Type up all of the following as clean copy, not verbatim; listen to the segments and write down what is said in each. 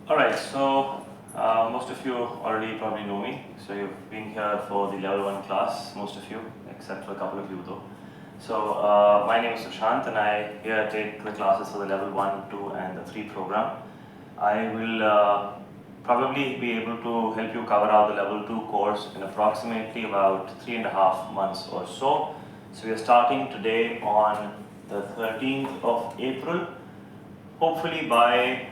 Alright, so most of you already probably know me. So you've been here for the level 1 class, most of you, except for a couple of you though. So my name is Sushant and I here take the classes for the level 1, 2 and the 3 program. I will probably be able to help you cover out the level 2 course in approximately about 3.5 months or so. So we are starting today on the 13th of April. Hopefully by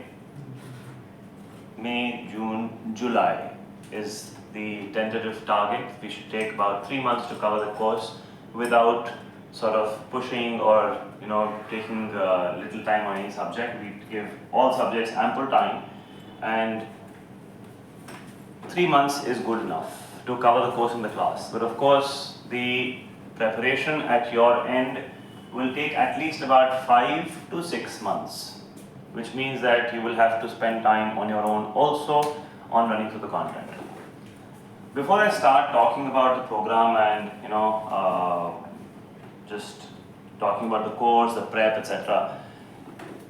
May, June, July is the tentative target. We should take about 3 months to cover the course without sort of pushing or taking little time on any subject. We give all subjects ample time, and 3 months is good enough to cover the course in the class. But of course, the preparation at your end will take at least about 5 to 6 months, which means that you will have to spend time on your own also on running through the content. Before I start talking about the program and just talking about the course, the prep, etc.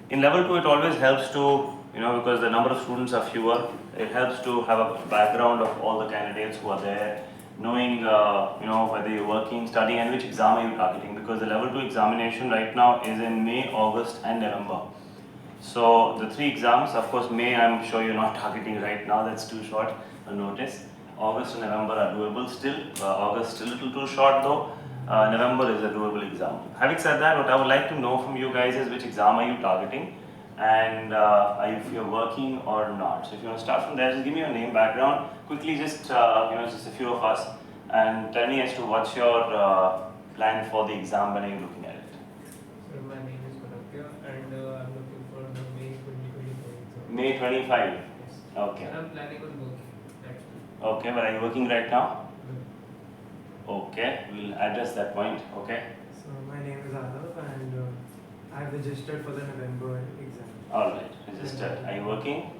In level 2 it always helps to, because the number of students are fewer, it helps to have a background of all the candidates who are there, knowing whether you're working, studying and which exam are you targeting, because the level 2 examination right now is in May, August and November. So the 3 exams, of course May I'm sure you're not targeting right now, that's too short a notice. August and November are doable still. August still a little too short though. November is a doable exam. Having said that, what I would like to know from you guys is which exam are you targeting and if you're working or not. So if you want to start from there, just give me your name, background, quickly just just a few of us, and tell me as to what's your plan for the exam when are you looking at it. So my name is Manakya and I'm looking for the May 2024 exam. May 25. Yes. Okay. And I'm planning on working actually. Okay, but are you working right now? No. Okay, we'll address that point. Okay. So my name is Adav and I have registered for the November exam. Alright, registered. Are you working?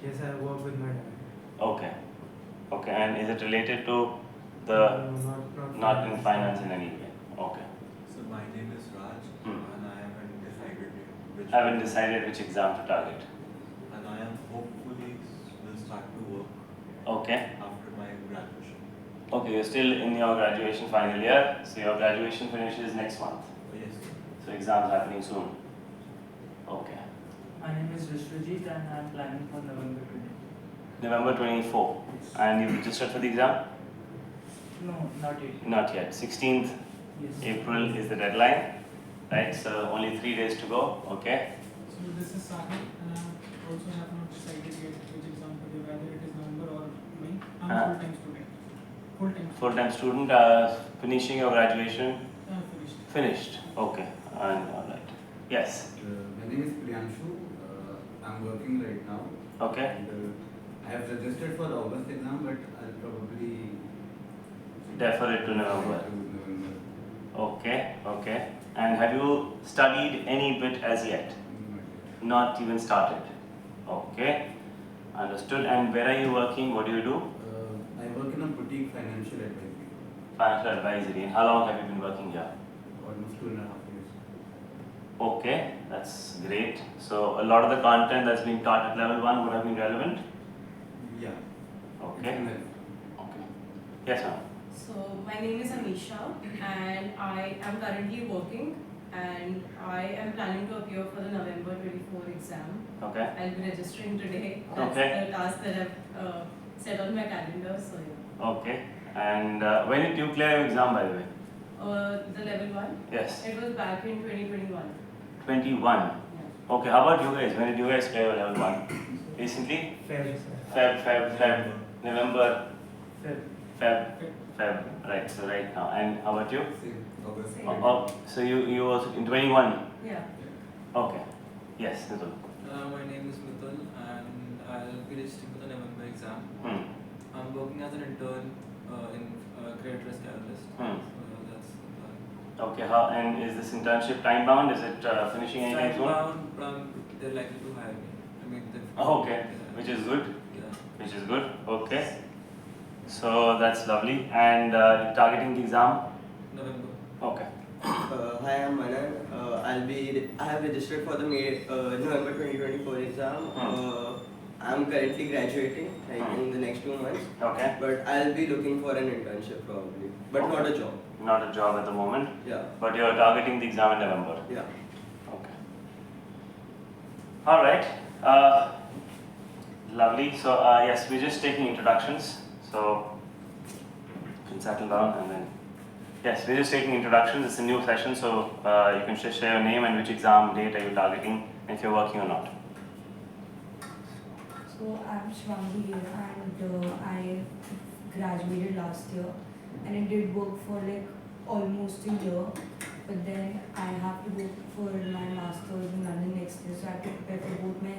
Yes, I work with my dad. Okay. Okay, and is it related to the No, not in finance in any way? Okay. So my name is Raj, and I haven't decided which. Haven't decided which exam to target. And I am hopefully will start to work Okay. after my graduation. Okay, you're still in your graduation final year, so your graduation finishes next month. Oh, yes. So exams happening soon. Okay. My name is Vishwajit and I am planning for November 20. November 24. And you registered for the exam? No, not yet. Not yet. 16th Yes. April is the deadline. Right, so only 3 days to go. Okay. So this is Sahil and I also have not decided yet which exam to give, whether it is November or May. I'm a full-time student. Full-time. Full-time student, finishing your graduation? Finished. Finished. Okay. And alright. Yes. My name is Priyanshu. I'm working right now. Okay. And I have registered for the August exam, but I'll probably Defer it to November. to November. Okay. Okay. And have you studied any bit as yet? Not even started. Okay. Understood. And where are you working? What do you do? I work in a boutique financial advisory. Financial advisory. And how long have you been working here? Almost 2.5 years. Okay, that's great. So a lot of the content that's being taught at level 1 would have been relevant? Yeah. Okay. It's Okay. Yes, ma'am. So my name is Amisha and I am currently working and I am planning to appear for the November 24 exam. Okay. I'll be registering today. That's Okay. the task that I've set on my calendar. So yeah. Okay. And when did you clear your exam, by the way? The level 1, Yes. it was back in 2021. 21. Yeah. Okay, how about you guys? When did you guys clear your level 1? Recently? Fair, sir. Feb, November, Fair. Feb. Right, so right now. And how about you? Same. August. Same. Oh, so you also in 21? Yeah. Okay. Yes, Nitul. My name is Mithul and I'll be registering for the November exam. I'm working as an intern in credit risk analyst. So that's the plan. Okay, how and is this internship time bound? Is it finishing anytime soon? Time-bound, but they're likely to hire me. I mean, Oh, okay, yeah. which is good. Yeah. Which is good. Okay. So that's lovely. And targeting the exam? November. Okay. Hi, I'm Manan. I have registered for the November 2024 exam. I'm currently graduating like Hmm. in the next 2 months, Okay. but I'll be looking for an internship probably, but not a job. Not a job at the moment, Yeah, but you're targeting the exam in November. yeah. Okay. All right. Lovely. So yes, we're just taking introductions. So you can settle down and then. Yes, we're just taking introductions. It's a new session, so you can just share your name and which exam date are you targeting, and if you're working or not. So I'm Shvangi here and I graduated last year and I did work for like almost a year, but then I have to go for my masters in London next year, so I have to prepare for both my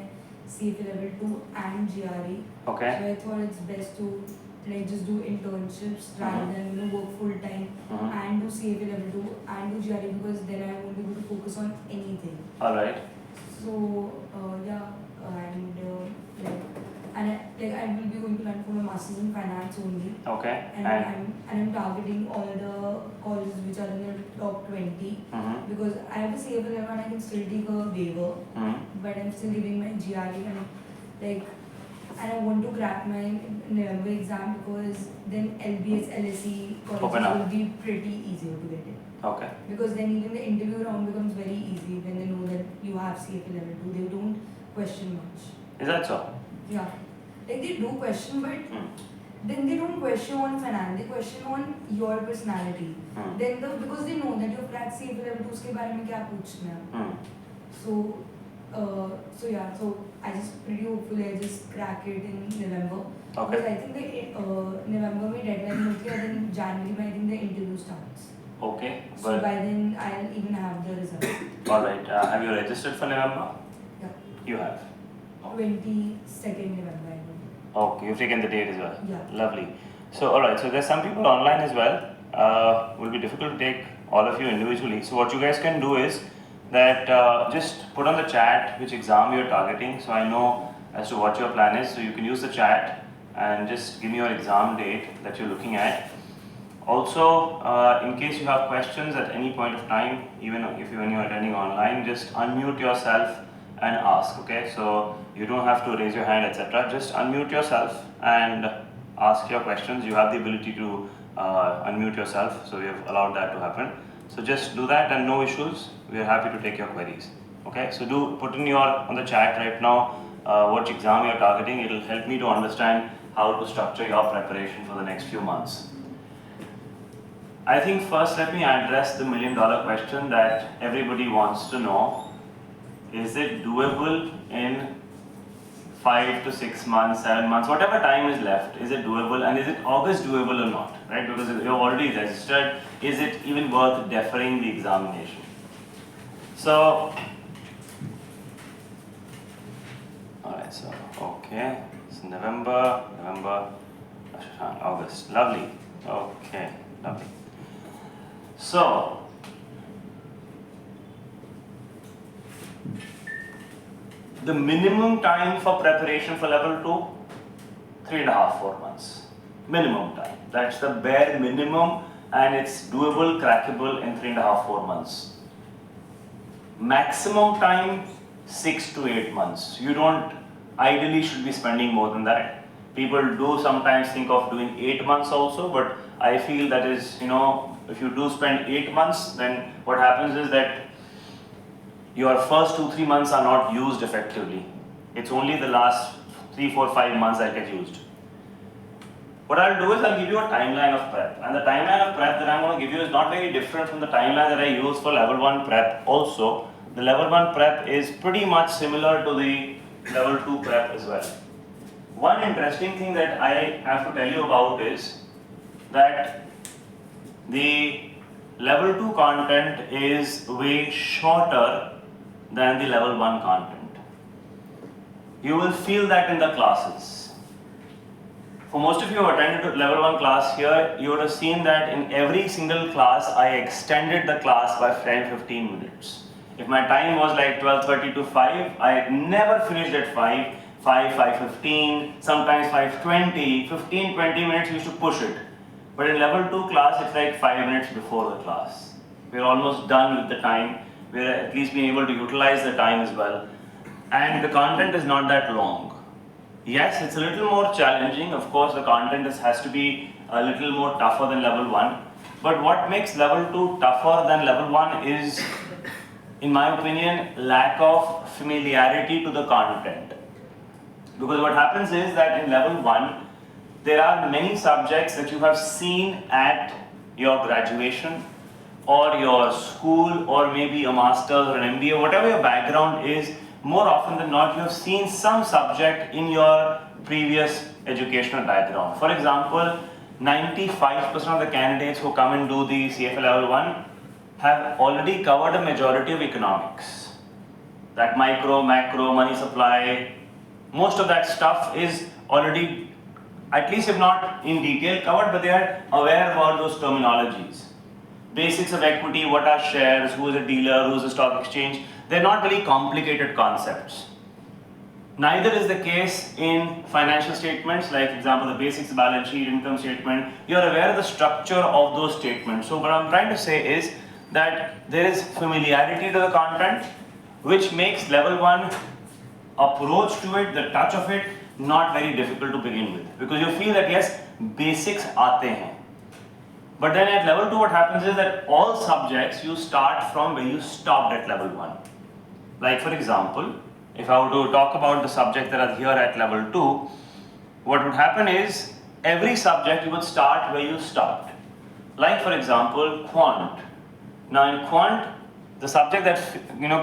CFA level 2 and GRE. Okay. So I thought it's best to like just do internships rather than work full time and do CFA level 2 and do GRE, because then I won't be able to focus on anything. All right. So I will be going to London for my masters in finance only, Okay. and I'm targeting all the colleges which are in the top 20, because I have a CFA level and I can still take a waiver, but I'm still giving my GRE and I want to crack my November exam, because then LBS, LSE Open colleges up. will be pretty easier to get in. Okay. Because then even the interview round becomes very easy when they know that you have CFA level 2. They don't question much. Is that so? Yeah. Like they do question, but then they don't question on finance. They question on your personality. Then because they know that you've cracked CFA level 2, उसके बारे में क्या पूछना है. So yeah. So I just pretty hopefully I just crack it in November. Okay. Because I think the November में deadline होती है, then January में I think the interview starts. Okay. So But by then I'll even have the results. all right. Have you registered for November? Yeah. You have. 22nd November, I think. Okay. You've taken the date as well. Yeah. Lovely. So all right. So there's some people online as well. Will be difficult to take all of you individually. So what you guys can do is that just put on the chat which exam you're targeting, so I know as to what your plan is. So you can use the chat and just give me your exam date that you're looking at. Also, in case you have questions at any point of time, even when you're attending online, just unmute yourself and ask. Okay, so you don't have to raise your hand, etc. Just unmute yourself and ask your questions. You have the ability to unmute yourself, so we have allowed that to happen. So just do that and no issues. We are happy to take your queries. Okay, so do put in on the chat right now what exam you are targeting. It will help me to understand how to structure your preparation for the next few months. I think first let me address the $1 million question that everybody wants to know. Is it doable in 5 to 6 months, 7 months, whatever time is left? Is it doable, and is it August doable or not? Right? Because you're already registered. Is it even worth deferring the examination? So, alright, so okay, it's November, August. Lovely. Okay, lovely. So, the minimum time for preparation for level 2, 3.5, 4 months. Minimum time. That's the bare minimum, and it's doable, crackable in 3.5, 4 months. Maximum time, 6 to 8 months. You don't ideally should be spending more than that. People do sometimes think of doing 8 months also, but I feel that is, if you do spend 8 months, then what happens is that your first 2-3 months are not used effectively. It's only the last 3, 4, 5 months that get used. What I'll do is I'll give you a timeline of prep, and the timeline of prep that I'm going to give you is not very different from the timeline that I use for level 1 prep also. The level 1 prep is pretty much similar to the level 2 prep as well. One interesting thing that I have to tell you about is that the level 2 content is way shorter than the level 1 content. You will feel that in the classes. For most of you who attended level 1 class here, you would have seen that in every single class I extended the class by 10-15 minutes. If my time was like 12:30 to 5, I never finished at 5, 5:15, sometimes 5:20, 15-20 minutes we used to push it. But in level 2 class, it's like 5 minutes before the class. We're almost done with the time. We're at least being able to utilize the time as well. And the content is not that long. yes, it's a little more challenging. Of course, the content has to be a little more tougher than level 1. But what makes level 2 tougher than level 1 is, in my opinion, lack of familiarity to the content. Because what happens is that in level 1, there are many subjects that you have seen at your graduation or your school or maybe a master's or an MBA, whatever your background is. More often than not, you have seen some subject in your previous educational background. For example, 95% of the candidates who come and do the CFA level 1 have already covered a majority of economics. That micro, macro, money supply, most of that stuff is already, at least if not in detail covered, but they are aware about those terminologies. Basics of equity, what are shares, who is a dealer, who is a stock exchange. They're not very complicated concepts. Neither is the case in financial statements, like for example the basics, balance sheet, income statement. You're aware of the structure of those statements. So what I'm trying to say is that there is familiarity to the content, which makes level 1 approach to it, the touch of it, not very difficult to begin with. Because you feel that yes, basics aate hain. But then at level 2 what happens is that all subjects you start from where you stopped at level 1. Like for example, if I were to talk about the subjects that are here at level 2, what would happen is every subject you would start where you stopped. Like for example, quant. Now in quant, the subject that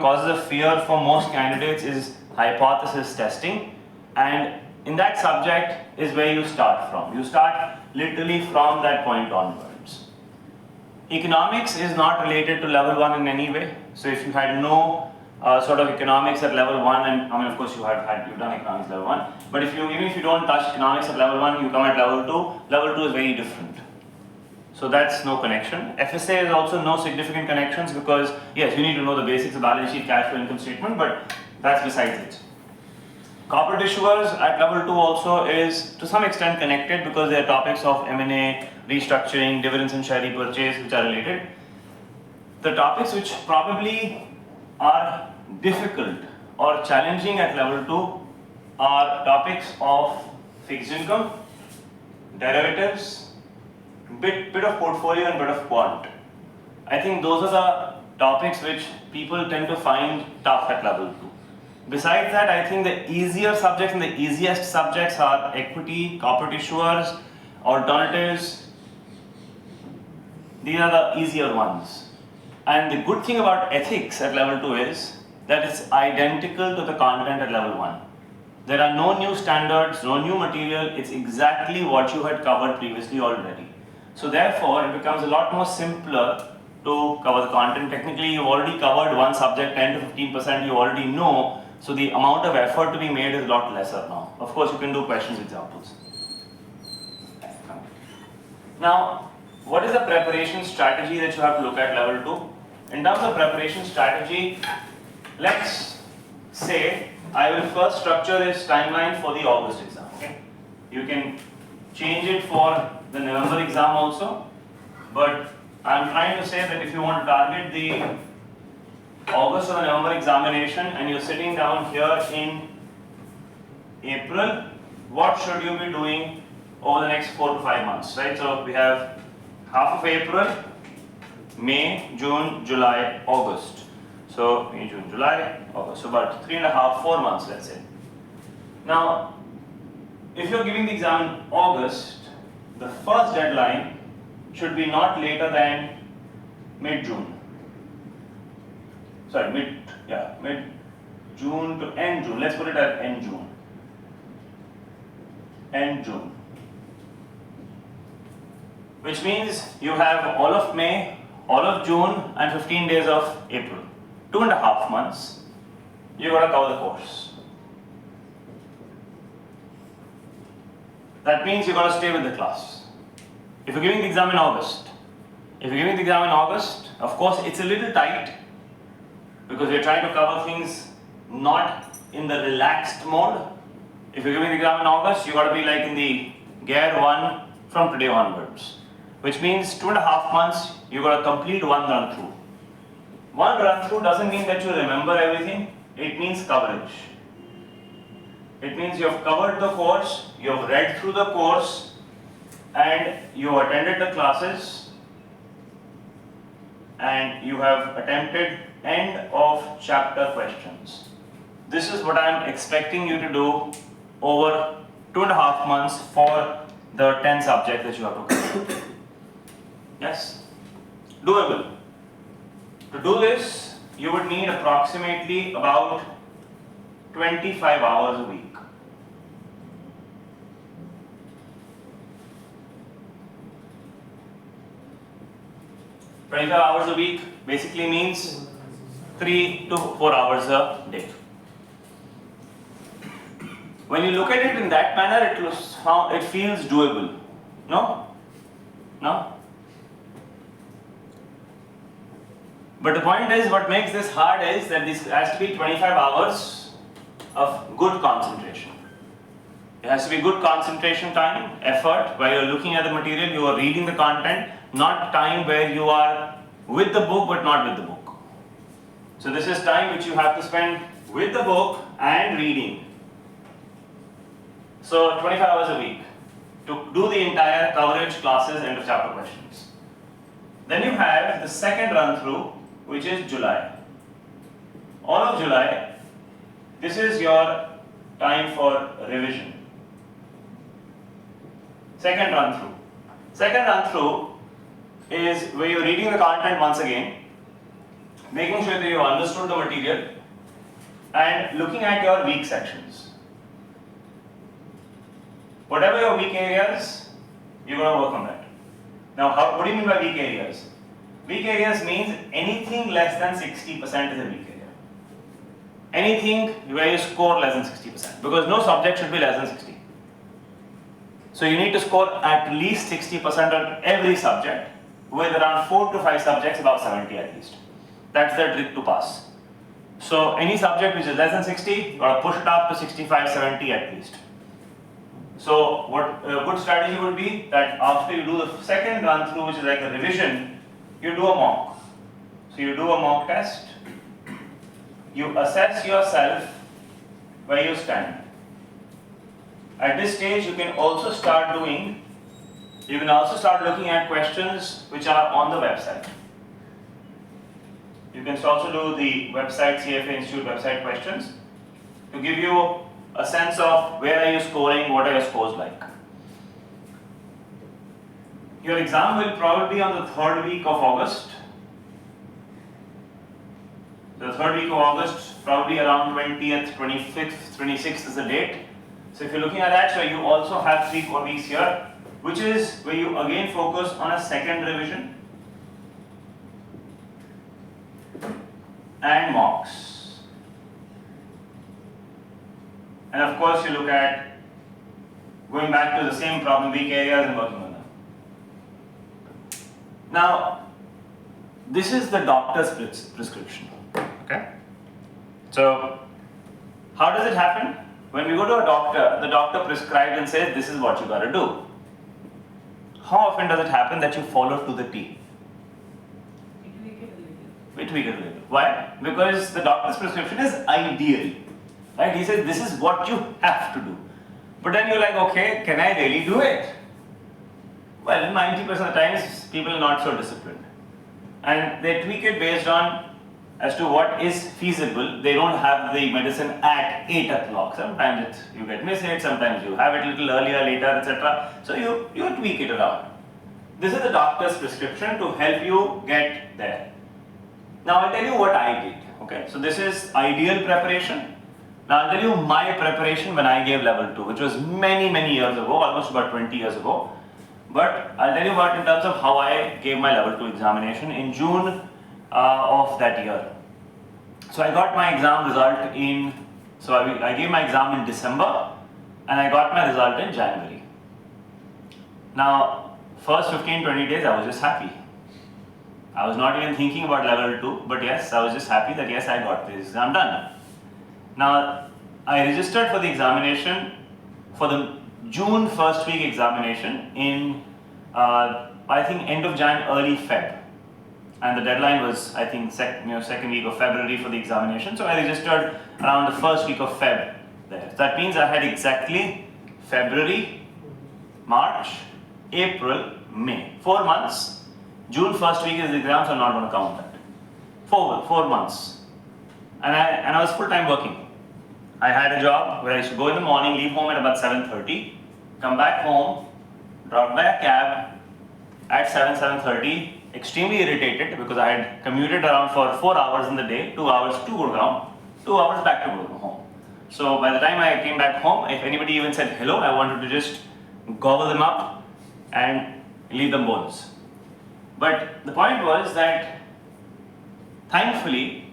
causes a fear for most candidates is hypothesis testing, and in that subject is where you start from. You start literally from that point onwards. Economics is not related to level 1 in any way. So if you had no sort of economics at level 1, and I mean of course you've done economics level 1, but even if you don't touch economics at level 1, you come at level 2 is very different. So that's no connection. FSA is also no significant connections because yes, you need to know the basics of balance sheet, cash flow, income statement, but that's besides it. Corporate issuers at level 2 also is to some extent connected because they are topics of M&A, restructuring, dividends and share repurchase which are related. The topics which probably are difficult or challenging at level 2 are topics of fixed income, derivatives, bit of portfolio and bit of quant. I think those are the topics which people tend to find tough at level 2. Besides that, I think the easier subjects and the easiest subjects are equity, corporate issuers, alternatives. These are the easier ones. And the good thing about ethics at level 2 is that it's identical to the content at level 1. There are no new standards, no new material, it's exactly what you had covered previously already. So therefore, it becomes a lot more simpler to cover the content. Technically, you've already covered one subject, 10 to 15% you already know, so the amount of effort to be made is a lot lesser now. Of course, you can do questions, examples. Now, what is the preparation strategy that you have to look at level 2? In terms of preparation strategy, let's say I will first structure this timeline for the August exam. Okay? You can change it for the November exam also, but I'm trying to say that if you want to target the August or the November examination and you're sitting down here in April, what should you be doing over the next 4 to 5 months, right? So we have half of April, May, June, July, August. So May, June, July, August. So about 3.5, 4 months, let's say. Now, if you're giving the exam in August, the first deadline should be not later than mid-June. Sorry, mid-June to end June. Let's put it at end June. End June. Which means you have all of May, all of June, and 15 days of April. 2.5 months. You got to cover the course. That means you got to stay with the class. If you're giving the exam in August, of course it's a little tight because we're trying to cover things not in the relaxed mode. If you're giving the exam in August, you got to be like in the gear 1 from today onwards. Which means 2.5 months, you got to complete one run through. One run through doesn't mean that you remember everything, it means coverage. It means you have covered the course, you have read through the course, and you attended the classes, and you have attempted end of chapter questions. This is what I am expecting you to do over 2.5 months for the 10 subjects that you have to cover. Yes? Doable. To do this, you would need approximately about 25 hours a week. $25 a week basically means 3 to 4 hours a day. When you look at it in that manner, it feels doable. No? No? But the point is, what makes this hard is that this has to be 25 hours of good concentration. It has to be good concentration time, effort, while you're looking at the material, you are reading the content, not time where you are with the book but not with the book. So this is time which you have to spend with the book and reading. So 25 hours a week to do the entire coverage, classes, end of chapter questions. Then you have the second run through, which is July. All of July, this is your time for revision. Second run through. Second run through is where you're reading the content once again, making sure that you understood the material, and looking at your weak sections. Whatever your weak areas, you're going to work on that. Now, what do you mean by weak areas? Weak areas means anything less than 60% is a weak area. Anything where you score less than 60%, because no subject should be less than 60. So you need to score at least 60% on every subject, with around 4 to 5 subjects above 70 at least. That's the trick to pass. So any subject which is less than 60, you got to push it up to 65, 70 at least. So what a good strategy would be that after you do the second run through, which is like a revision, you do a mock. So you do a mock test, you assess yourself where you stand. At this stage, you can also start looking at questions which are on the website. You can also do the website, CFA Institute website questions to give you a sense of where are you scoring, what are your scores like. Your exam will probably be on the 3rd week of August. The 3rd week of August, probably around 20th, 25th, 26th is the date. So if you're looking at that, so you also have 3-4 weeks here, which is where you again focus on a second revision and mocks. And of course, you look at going back to the same problem, weak areas, and working on them. Now, this is the doctor's prescription. Okay? So, how does it happen? When we go to a doctor, the doctor prescribes and says, this is what you got to do. How often does it happen that you follow to the T? We tweak it a little. Why? Because the doctor's prescription is ideal. Right? He says, this is what you have to do. But then you're like, okay, can I really do it? Well, 90% of the times, people are not so disciplined. And they tweak it based on as to what is feasible. They don't have the medicine at 8 o'clock. Sometimes you get miss it, sometimes you have it a little earlier, later, etc. So you tweak it around. This is the doctor's prescription to help you get there. Now I'll tell you what I did. Okay, so this is ideal preparation. Now I'll tell you my preparation when I gave level 2, which was many years ago, almost about 20 years ago. But I'll tell you about in terms of how I gave my level 2 examination in June of that year. So I got my exam result I gave my exam in December and I got my result in January. Now, first 15-20 days I was just happy. I was not even thinking about level 2, but yes, I was just happy that yes, I got this exam done. Now, I registered for the examination for the June first week examination in I think end of Jan, early Feb. And the deadline was, I think, second week of February for the examination. So I registered around the first week of Feb there. So that means I had exactly February, March, April, May. 4 months. June first week is the exam, so I'm not going to count that. 4 months. And I was full-time working. I had a job where I used to go in the morning, leave home at about 7:30, come back home, drop by a cab at 7:30, extremely irritated because I had commuted around for 4 hours in the day, 2 hours to Gurgaon, 2 hours back to Gurgaon home. So by the time I came back home, if anybody even said hello, I wanted to just gobble them up and leave them bones. But the point was that thankfully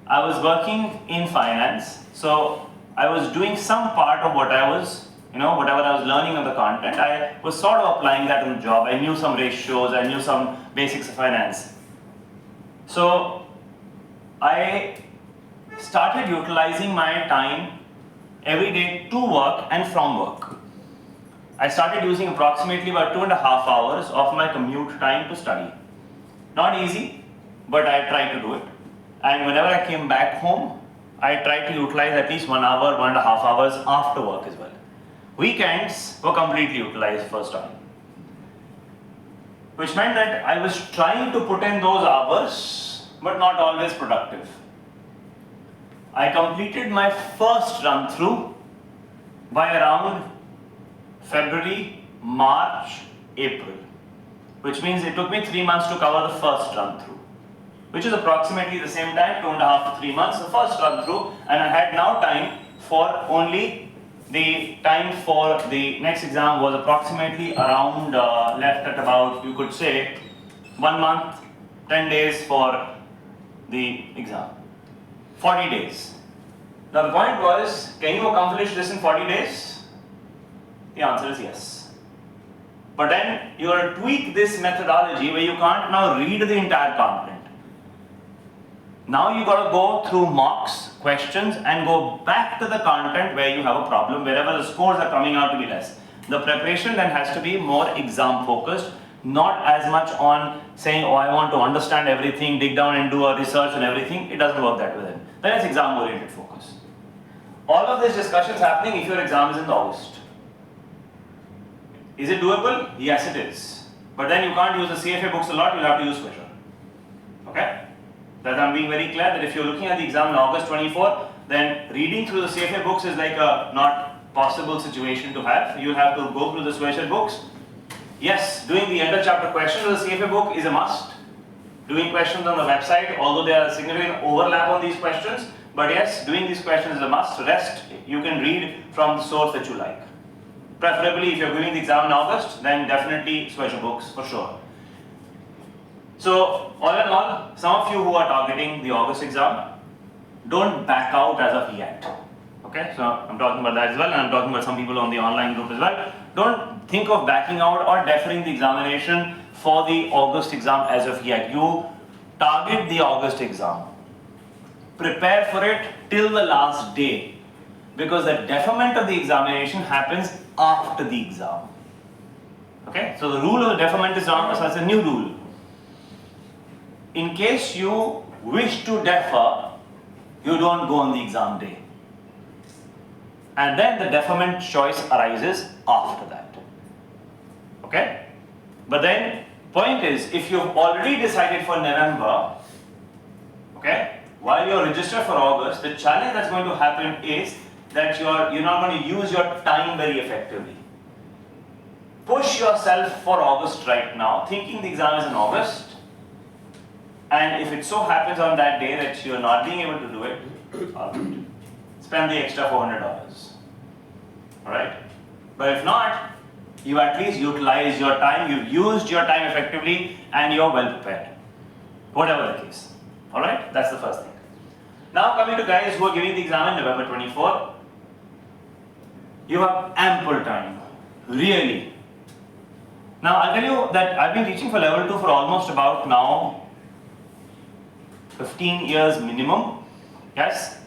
I was working in finance, so I was doing some part of what I was, whatever I was learning on the content, I was sort of applying that in the job. I knew some ratios, I knew some basics of finance. So I started utilizing my time every day to work and from work. I started using approximately about 2.5 hours of my commute time to study. Not easy, but I tried to do it. And whenever I came back home, I tried to utilize at least 1 hour, 1.5 hours after work as well. Weekends were completely utilized for studying, which meant that I was trying to put in those hours, but not always productive. I completed my first run through by around February, March, April, which means it took me 3 months to cover the first run through, which is approximately the same time, 2.5 to 3 months, the first run through, and I had now time for only the time for the next exam was approximately around left at about, you could say, 1 month, 10 days for the exam. 40 days. Now the point was, can you accomplish this in 40 days? The answer is yes. But then you have to tweak this methodology where you can't now read the entire content. Now you got to go through mocks, questions, and go back to the content where you have a problem, wherever the scores are coming out to be less. The preparation then has to be more exam focused, not as much on saying, oh, I want to understand everything, dig down and do a research and everything. It doesn't work that way then. Then it's exam oriented focus. All of this discussion is happening if your exam is in August. Is it doable? Yes, it is. But then you can't use the CFA books a lot, you'll have to use Swisher. Okay? That I'm being very clear that if you're looking at the exam in August 24, then reading through the CFA books is like a not possible situation to have. You'll have to go through the Swisher books. Yes, doing the end of chapter questions of the CFA book is a must. Doing questions on the website, although there are significant overlap on these questions, but yes, doing these questions is a must. Rest, you can read from the source that you like. Preferably, if you're giving the exam in August, then definitely Swisher books for sure. So, all in all, some of you who are targeting the August exam, don't back out as of yet. Okay, so I'm talking about that as well, and I'm talking about some people on the online group as well. Don't think of backing out or deferring the examination for the August exam as of yet. You target the August exam. Prepare for it till the last day, because the deferment of the examination happens after the exam. Okay, so the rule of the deferment is not, so it's a new rule. In case you wish to defer, you don't go on the exam day. And then the deferment choice arises after that. Okay? But then, point is, if you've already decided for November, okay, while you're registered for August, the challenge that's going to happen is that you're not going to use your time very effectively. Push yourself for August right now, thinking the exam is in August. And if it so happens on that day that you're not being able to do it, spend the extra $400. Alright? But if not, you at least utilize your time, you've used your time effectively, and you're well prepared. Whatever the case. Alright? That's the first thing. Now coming to guys who are giving the exam in November 24, you have ample time. Really. Now I'll tell you that I've been teaching for level 2 for almost about now 15 years minimum, yes,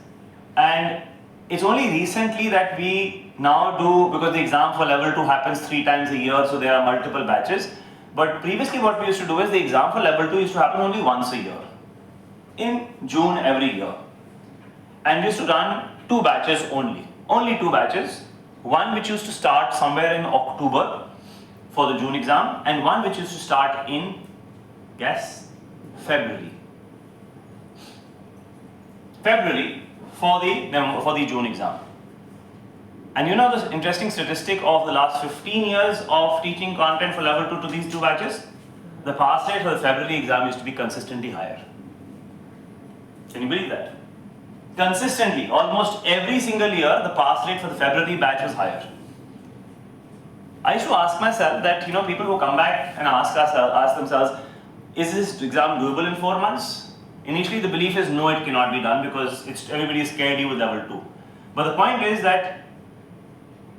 and it's only recently that we now do, because the exam for level 2 happens 3 times a year, so there are multiple batches, but previously what we used to do is the exam for level 2 used to happen only once a year, in June every year, and we used to run 2 batches only. only 2 batches. One which used to start somewhere in October for the June exam, and one which used to start in, guess, February. February for the June exam. And you know this interesting statistic of the last 15 years of teaching content for level 2 to these 2 batches? The pass rate for the February exam used to be consistently higher. Can you believe that? Consistently, almost every single year, the pass rate for the February batch was higher. I used to ask myself that, people who come back and ask themselves, is this exam doable in 4 months? Initially, the belief is no, it cannot be done because everybody is scared you with level 2. But the point is that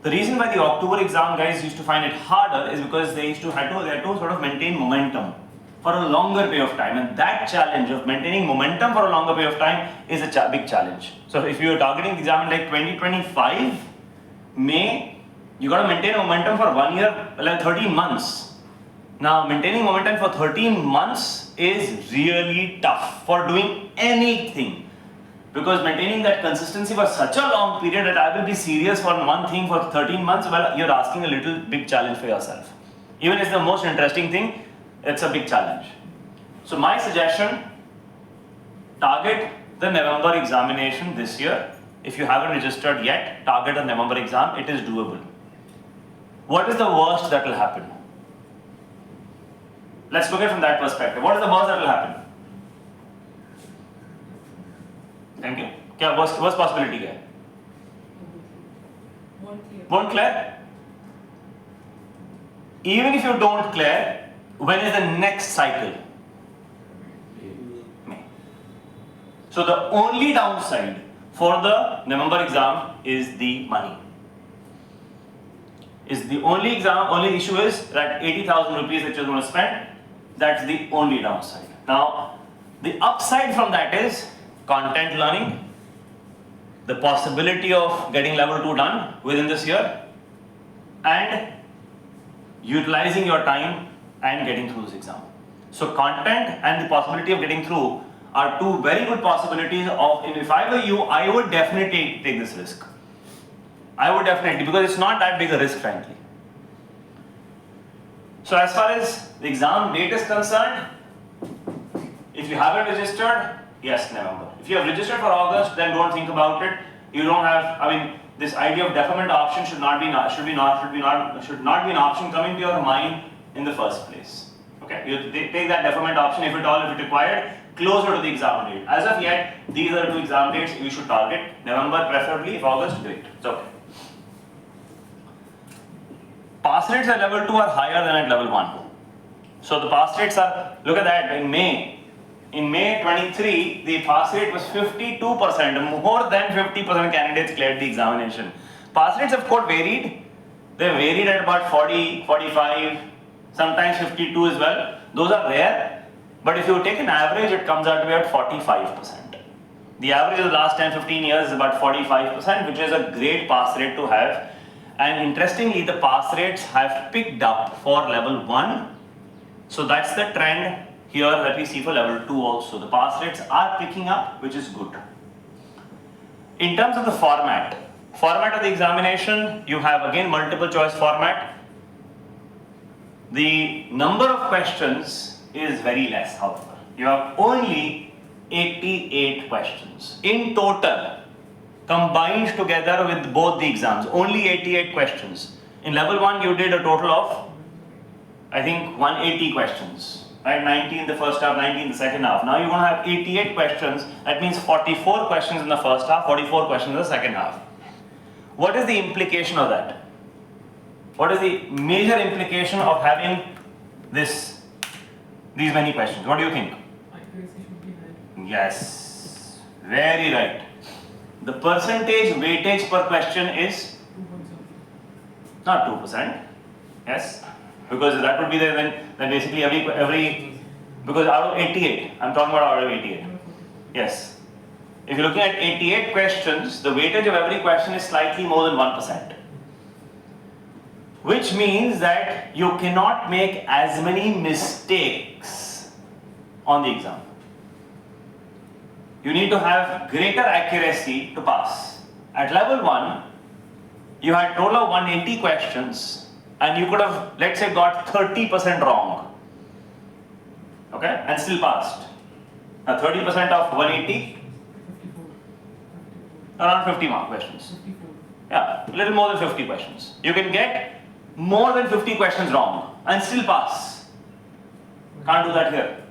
the reason why the October exam guys used to find it harder is because they had to sort of maintain momentum for a longer period of time, and that challenge of maintaining momentum for a longer period of time is a big challenge. So if you are targeting the exam in like 2025 May, you got to maintain momentum for 1 year, like 13 months. Now maintaining momentum for 13 months is really tough for doing anything. Because maintaining that consistency for such a long period that I will be serious for one thing for 13 months, well, you're asking a little big challenge for yourself. Even if it's the most interesting thing, it's a big challenge. So my suggestion, target the November examination this year. If you haven't registered yet, target the November exam, it is doable. What is the worst that will happen? Let's look at it from that perspective. What is the worst that will happen? Thank you. क्या worst possibility क्या है? Won't clear? Even if you don't clear, when is the next cycle? May. So the only downside for the November exam is the money. Only issue is that 80,000 rupees that you're going to spend. That's the only downside. Now, the upside from that is content learning, the possibility of getting level 2 done within this year, and utilizing your time and getting through this exam. So content and the possibility of getting through are 2 very good possibilities of, if I were you, I would definitely take this risk. Because it's not that big a risk, frankly. So as far as the exam date is concerned, if you haven't registered, yes, November. If you have registered for August, then don't think about it. You don't have, this idea of deferment option should not be an option coming to your mind in the first place. Okay, you take that deferment option if required, closer to the exam date. As of yet, these are the 2 exam dates you should target. November preferably, if August, great. It's okay. Pass rates at level 2 are higher than at level 1. So the pass rates are, look at that, in May 23, the pass rate was 52%, more than 50% candidates cleared the examination. Pass rates of course varied. They varied at about 40, 45, sometimes 52 as well. Those are rare, but if you take an average, it comes out to be at 45%. The average of the last 10-15 years is about 45%, which is a great pass rate to have. And interestingly, the pass rates have picked up for level 1. So that's the trend here that we see for level 2 also. The pass rates are picking up, which is good. In terms of the format of the examination, you have again multiple choice format. The number of questions is very less, however. You have only 88 questions in total, combined together with both the exams, only 88 questions. In level 1, you did a total of, I think, 180 questions. Right, 90 in the first half, 90 in the second half. Now you're going to have 88 questions. That means 44 questions in the first half, 44 questions in the second half. What is the implication of that? What is the major implication of having these many questions? What do you think? Accuracy should be high. Yes, very right. The percentage weightage per question is 2.7. not 2%. Yes. Because that would be there then basically every because out of 88, I'm talking about out of 88. Yes. If you're looking at 88 questions, the weightage of every question is slightly more than 1%. Which means that you cannot make as many mistakes on the exam. You need to have greater accuracy to pass. At level 1, you had total of 180 questions and you could have, let's say, got 30% wrong, okay, and still passed. Now 30% of 180, 54. around 50 mark questions. 54. Yeah, a little more than 50 questions. You can get more than 50 questions wrong and still pass. Can't do that here.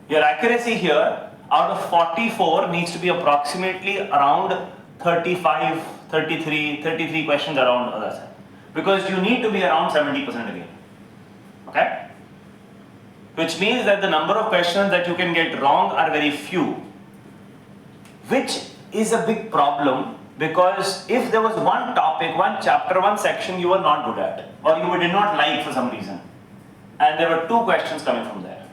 Your accuracy here out of 44 needs to be approximately around 35, 33 questions around other side. Because you need to be around 70% again. Okay? Which means that the number of questions that you can get wrong are very few. Which is a big problem, because if there was one topic, one chapter, one section you were not good at, or you did not like for some reason, and there were 2 questions coming from there,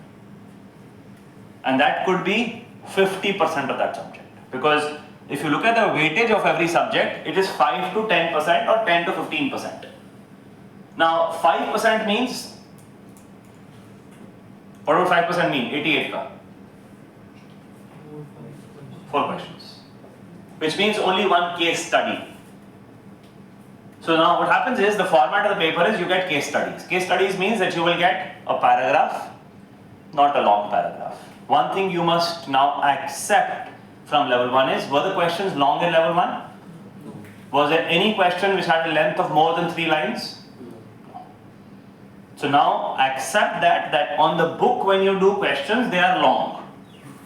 and that could be 50% of that subject. Because if you look at the weightage of every subject, it is 5 to 10% or 10 to 15%. Now 5% means, what would 5% mean? 88 ka? 4 questions. Which means only 1 case study. So now what happens is, the format of the paper is you get case studies. Case studies means that you will get a paragraph, not a long paragraph. One thing you must now accept from level 1 is, were the questions long in level 1? Was there any question which had a length of more than 3 lines? No. So now accept that on the book when you do questions, they are long.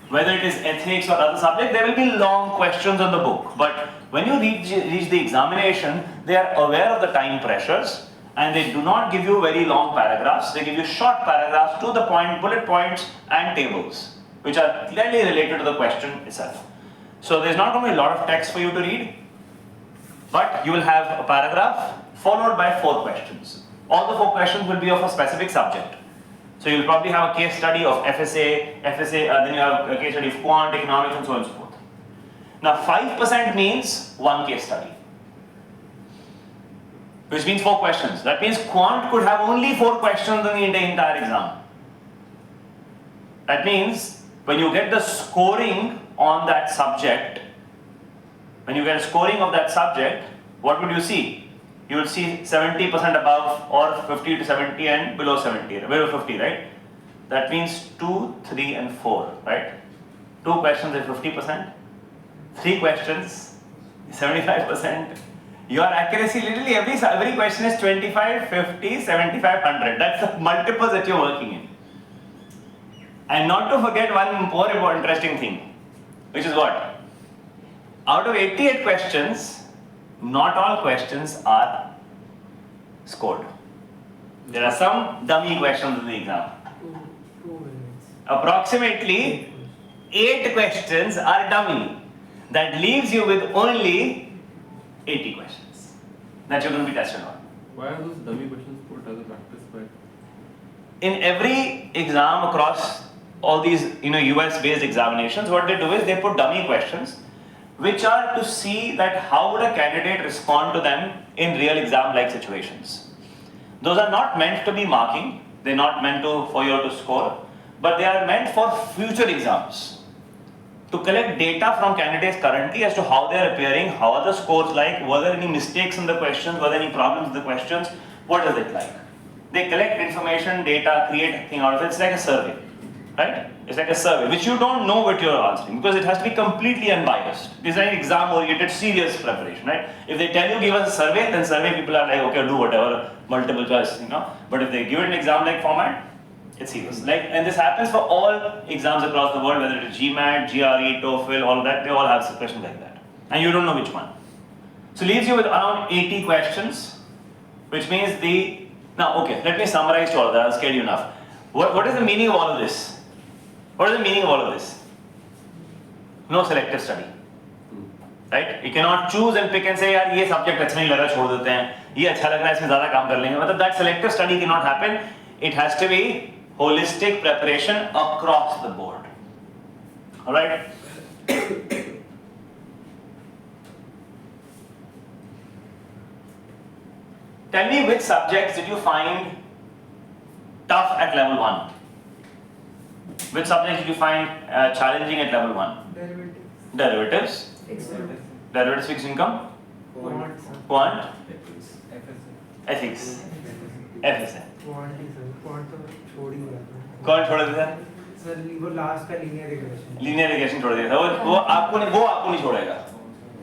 Whether it is ethics or other subject, there will be long questions on the book. But when you reach the examination, they are aware of the time pressures and they do not give you very long paragraphs. They give you short paragraphs, to the point, bullet points and tables, which are clearly related to the question itself. So there's not going to be a lot of text for you to read, but you will have a paragraph followed by 4 questions. All the 4 questions will be of a specific subject. So you'll probably have a case study of FSA, then you have a case study of quant, economics, and so on and so forth. Now 5% means 1 case study, which means 4 questions. That means quant could have only 4 questions in the entire exam. That means when you get the scoring on that subject, when you get a scoring of that subject, what would you see? You will see 70% above, or 50 to 70 and below 70, below 50, right? That means 2, 3 and 4, right? 2 questions is 50%, 3 questions, 75%. Your accuracy, literally every question is 25, 50, 75, 100. That's the multiples that you're working in. And not to forget one more interesting thing, which is what? Out of 88 questions, not all questions are scored. There are some dummy questions in the exam. 2 minutes. Approximately 8 questions are dummy. That leaves you with only 80 questions that you're going to be tested on. Why are those dummy questions put as a practice by? In every exam across all these US based examinations, what they do is they put dummy questions which are to see that how would a candidate respond to them in real exam like situations. Those are not meant to be marking, they're not meant for you to score, but they are meant for future exams, to collect data from candidates currently as to how they are appearing, how are the scores like, were there any mistakes in the questions, were there any problems in the questions, what does it like. They collect information, data, create a thing out of it. It's like a survey, right? It's like a survey, which you don't know what you're answering, because it has to be completely unbiased. It's like exam-oriented, serious preparation, right? If they tell you, give us a survey, then survey people are like, okay, do whatever, multiple choice, But if they give it an exam-like format, it's serious. And this happens for all exams across the world, whether it is GMAT, GRE, TOEFL, all of that, they all have questions like that. And you don't know which one. So leaves you with around 80 questions, which means now, okay, let me summarize to all of that, I'll scare you enough. What is the meaning of all of this? What is the meaning of all of this? No selective study. Right? You cannot choose and pick and say, yaar, ye subject अच्छा नहीं लग रहा, छोड़ देते हैं. ये अच्छा लग रहा है, इसमें ज़्यादा काम कर लेंगे. मतलब that selective study cannot happen. It has to be holistic preparation across the board. All right? Tell me, which subjects did you find tough at level 1? Which subjects did you find challenging at level 1? Derivatives. Derivatives. Fixed income. Derivatives, fixed income. Quant. Quant. Ethics. Ethics FSI quant ही sir, quant तो छोड़ ही दिया था। कौन छोड़ दिया? Sir वो last का लीनियर रिग्रेशन। लीनियर रिग्रेशन छोड़ दिया था। वो आपको नहीं छोड़ेगा।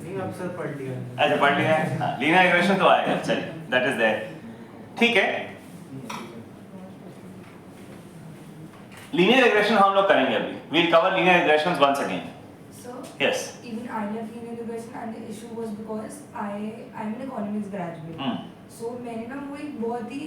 नहीं अब सर पढ़ लिया। अच्छा पढ़ लिया है। हाँ, लीनियर रिग्रेशन तो आएगा, चलिए दैट इज देयर। ठीक है, लीनियर रिग्रेशन हम लोग करेंगे अभी। We'll cover linear regressions once again. So Yes. even I left linear regression and the issue was because I'm an economics graduate. So मैंने ना वो एक बहुत ही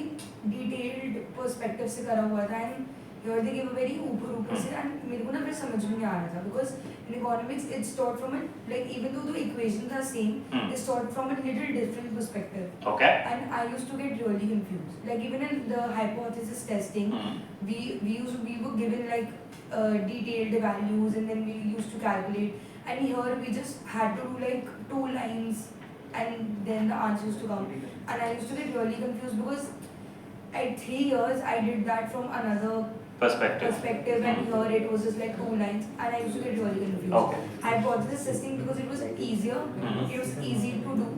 detailed perspective से करा हुआ था and here they gave a very ऊपर से and मेरे को ना फिर समझ में नहीं आ रहा था because in economics it's taught from a like even though the equations are same, it's taught from a little different perspective. Okay. And I used to get really confused. Like even in the hypothesis testing, we were given like detailed values and then we used to calculate. And here we just had to do like 2 lines and then the answer used to come. And I used to get really confused because at 3 years I did that from another perspective and here it was just like 2 lines and I used to get really confused. Okay. Hypothesis testing because it was easier, it was easy to do.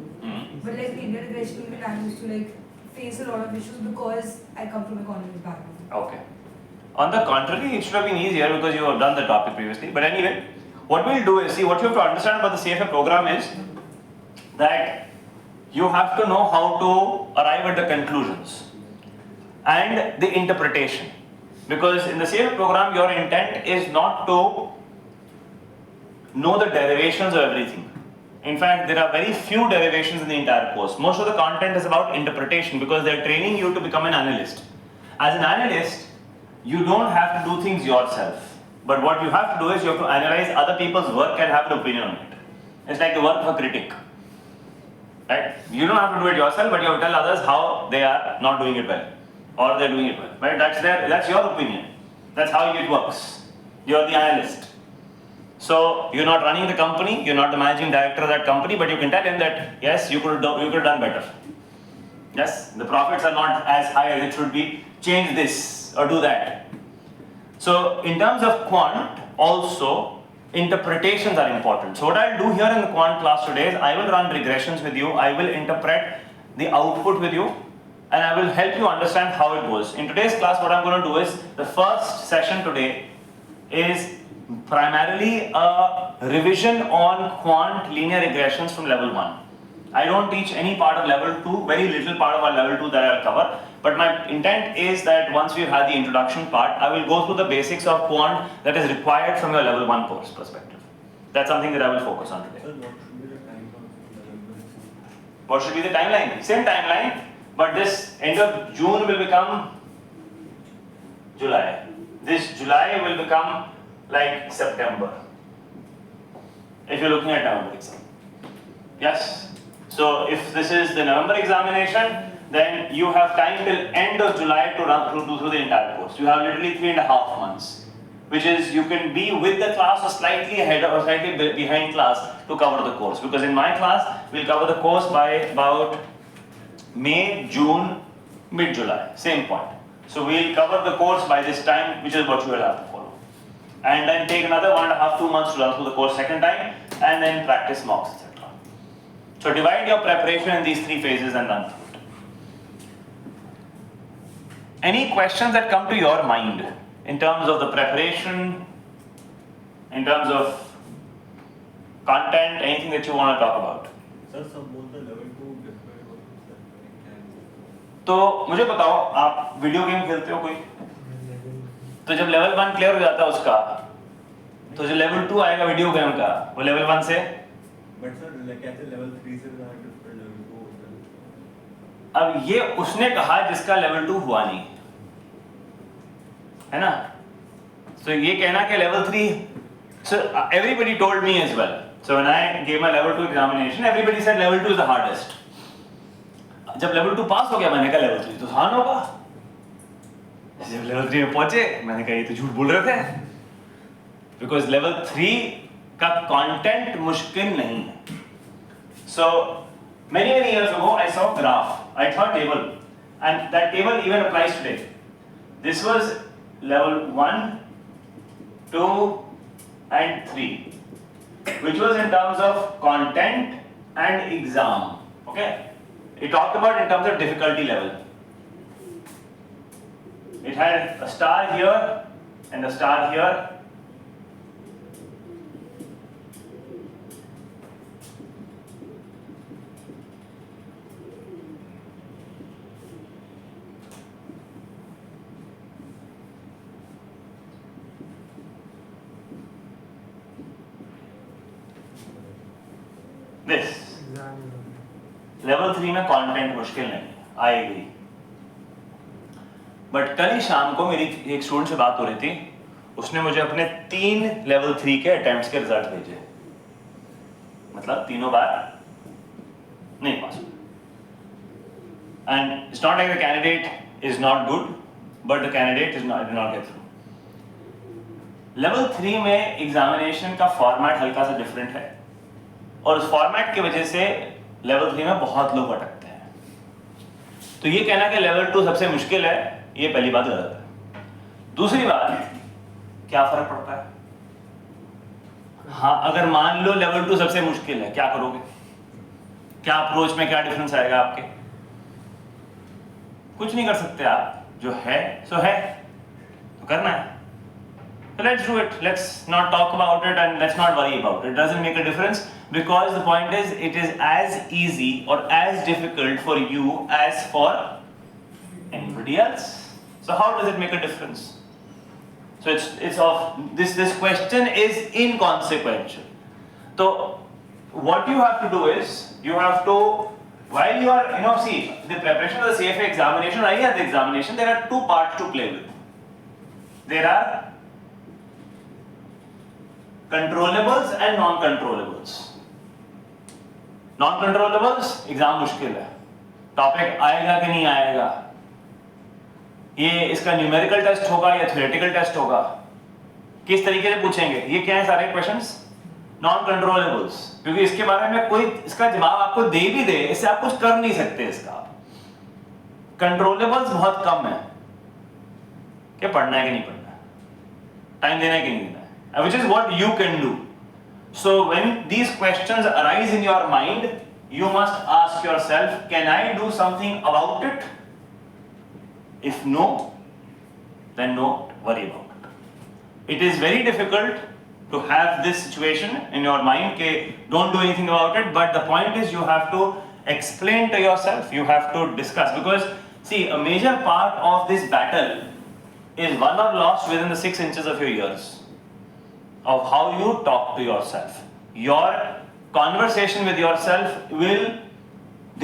But like linear regression even I used to like face a lot of issues because I come from economics background. Okay. On the contrary, it should have been easier because you have done the topic previously. But anyway, what we'll do is, see, what you have to understand about the CFA program is that you have to know how to arrive at the conclusions and the interpretation. Because in the CFA program, your intent is not to know the derivations of everything. In fact, there are very few derivations in the entire course. Most of the content is about interpretation because they are training you to become an analyst. As an analyst, you don't have to do things yourself. But what you have to do is you have to analyze other people's work and have an opinion on it. It's like the work of a critic. Right? You don't have to do it yourself, but you have to tell others how they are not doing it well. Or they're doing it well. Right? That's your opinion. That's how it works. You're the analyst. So you're not running the company, you're not the managing director of that company, but you can tell him that yes, you could have done better. Yes, the profits are not as high as it should be. Change this or do that. So in terms of quant, also interpretations are important. So what I'll do here in the quant class today is I will run regressions with you, I will interpret the output with you, and I will help you understand how it goes. In today's class, what I'm going to do is, the first session today is primarily a revision on quant linear regressions from level 1. I don't teach any part of level 2, very little part of our level 2 that I'll cover. But my intent is that once we've had the introduction part, I will go through the basics of quant that is required from your level 1 course perspective. That's something that I will focus on today. Sir, What what should be the timeline? should be the timeline? Same timeline, but this end of June will become July. This July will become like September. If you're looking at November exam. Yes? So if this is the November examination, then you have time till end of July to run through the entire course. You have literally 3.5 months, which is you can be with the class or slightly ahead or slightly behind class to cover the course. Because in my class, we'll cover the course by about May, June, mid-July, same point. So we'll cover the course by this time, which is what you will have to follow. And then take another 1.5 to 2 months to run through the course second time, and then practice mocks, etc. So divide your preparation in these 3 phases and run through it. Any questions that come to your mind in terms of the preparation, in terms of content, anything that you want to talk about? Sir, some both the level 2 describe what is that? तो मुझे बताओ, आप video game खेलते हो कोई? तो जब level 1 clear हो जाता है उसका, तो जो लेवल 2 आएगा वीडियो गेम का, वो लेवल 1 से? But sir, like कैसे level 3 से जाकर different level 2 होता है? अब ये उसने कहा जिसका लेवल 2 हुआ नहीं, है ना? So ये कहना कि level 3, so everybody told me as well. So when I gave my level 2 examination, everybody said level 2 is the hardest. जब level 2 पास हो गया, मैंने कहा level 3 तो आसान होगा. जब level 3 में पहुंचे, मैंने कहा ये तो झूठ बोल रहे थे. Because level 3 का content मुश्किल नहीं है. So many years ago, I saw a graph. I saw a table, and that table even applies today. This was level 1, 2, and 3, which was in terms of content and exam. Okay. It talked about in terms of difficulty level. It had a star here and a star here. This. Level 3 में content मुश्किल नहीं है, I agree. But कल ही शाम को मेरी एक student से बात हो रही थी, उसने मुझे अपने 3 लेवल 3 के अटेम्प्ट्स के रिजल्ट भेजे, मतलब तीनों बार नहीं पास। And it's not like the candidate is not good, but the candidate is not get through. Level 3 में एग्जामिनेशन का फॉर्मेट हल्का सा डिफरेंट है, और उस फॉर्मेट की वजह से लेवल 3 में बहुत लोग अटकते हैं। तो ये कहना कि लेवल 2 सबसे मुश्किल है, ये पहली बात गलत है। दूसरी बात, क्या फर्क पड़ता है? हाँ, अगर मान लो लेवल 2 सबसे मुश्किल है, क्या करोगे? क्या अप्रोच में क्या डिफरेंस आएगा आपके? कुछ नहीं कर सकते आप, जो है सो है, तो करना है। So let's do it. Let's not talk about it and let's not worry about it. It doesn't make a difference, because the point is, it is as easy or as difficult for you as for anybody else. So how does it make a difference? So it's of this question is inconsequential. So what you have to do is, you have to, while you are, see, the preparation of the CFA examination, or any other examination, there are 2 parts to play with. There are controllables and non-controllables. Non-controllables exam मुश्किल है, topic आएगा कि नहीं आएगा, ये इसका numerical test होगा या थ्योरेटिकल टेस्ट होगा, किस तरीके से पूछेंगे, ये क्या है सारे क्वेश्चंस? नॉन-कंट्रोलेबल्स, क्योंकि इसके बारे में कोई इसका जवाब आपको दे भी दे, इससे आप कुछ कर नहीं सकते इसका। कंट्रोलेबल्स बहुत कम है, क्या पढ़ना है कि नहीं पढ़ना है, टाइम देना है कि नहीं देना है, which is what you can do. So when these questions arise in your mind, you must ask yourself, can I do something about it? If no, then don't worry about it. It is very difficult to have this situation in your mind, okay, don't do anything about it, but the point is you have to explain to yourself, you have to discuss, because see, a major part of this battle is won or lost within the 6 inches of your ears, of how you talk to yourself. Your conversation with yourself will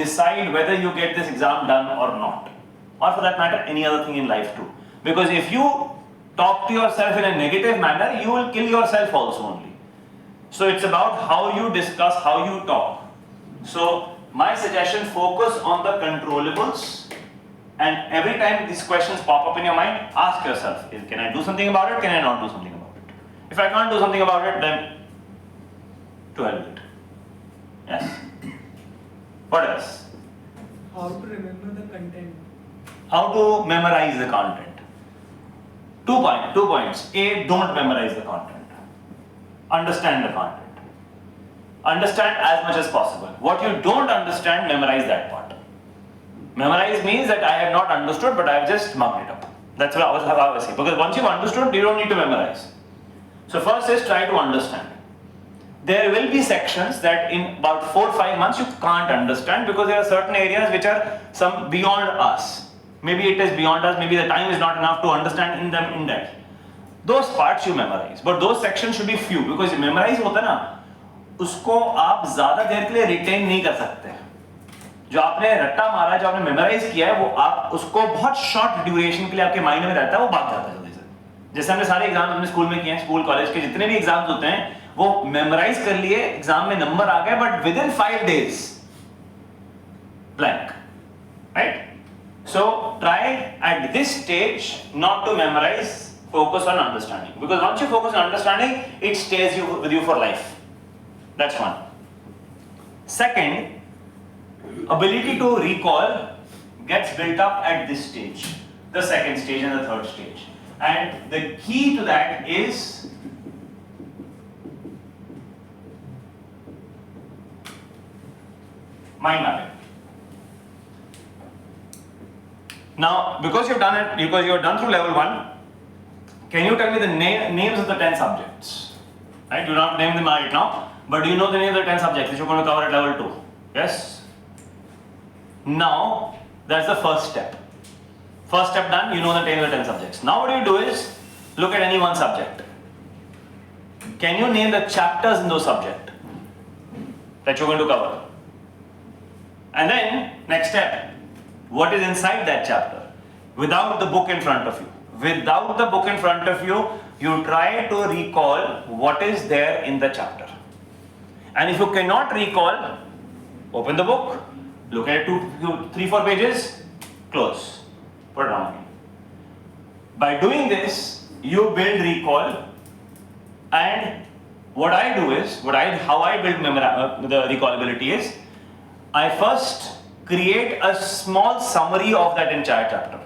decide whether you get this exam done or not, or for that matter any other thing in life too. Because if you talk to yourself in a negative manner, you will kill yourself also only. So it's about how you discuss, how you talk. So my suggestion, focus on the controllables, and every time these questions pop up in your mind, ask yourself, can I do something about it, can I not do something about it? If I can't do something about it, then to hell with it. Yes. What else? How to remember the content? How to memorize the content? 2 points. A, don't memorize the content. Understand the content. Understand as much as possible. What you don't understand, memorize that part. Memorize means that I have not understood, but I have just mugged it up. That's what I was saying. Because once you've understood, you don't need to memorize. So first is try to understand. There will be sections that in about 4-5 months you can't understand, because there are certain areas which are some beyond us. Maybe it is beyond us, maybe the time is not enough to understand in them in depth. Those parts you memorize, but those sections should be few, because memorize होता है ना, उसको आप ज़्यादा देर के लिए retain नहीं कर सकते। जो आपने रट्टा मारा, जो आपने memorize किया है, वो आप उसको बहुत short duration के लिए आपके mind में रहता है, वो भाग जाता है जल्दी से। जैसे हमने सारे एग्जाम अपने स्कूल में किए हैं, स्कूल कॉलेज के जितने भी एग्जाम्स होते हैं, वो मेमोराइज कर लिए, एग्जाम में नंबर आ गए, but with in 5 days blank, right? So try at this stage not to memorize, focus on understanding, because once you focus on understanding, it stays with you for life. That's one. Second, ability to recall gets built up at this stage, the second stage and the third stage. And the key to that is mind mapping. Now, because you've done it, because you're done through level 1, can you tell me the names of the 10 subjects? Right? You don't have to name them right now, but do you know the names of the 10 subjects which you're going to cover at level 2? Yes? Now, that's the first step. First step done, you know the names of the 10 subjects. Now what you do is, look at any one subject. Can you name the chapters in those subjects that you're going to cover? And then, next step, what is inside that chapter? Without the book in front of you. Without the book in front of you, you try to recall what is there in the chapter. And if you cannot recall, open the book, look at it 3-4 pages, close, put it down again. By doing this, you build recall, and what I do is, how I build the recallability is, I first create a small summary of that entire chapter.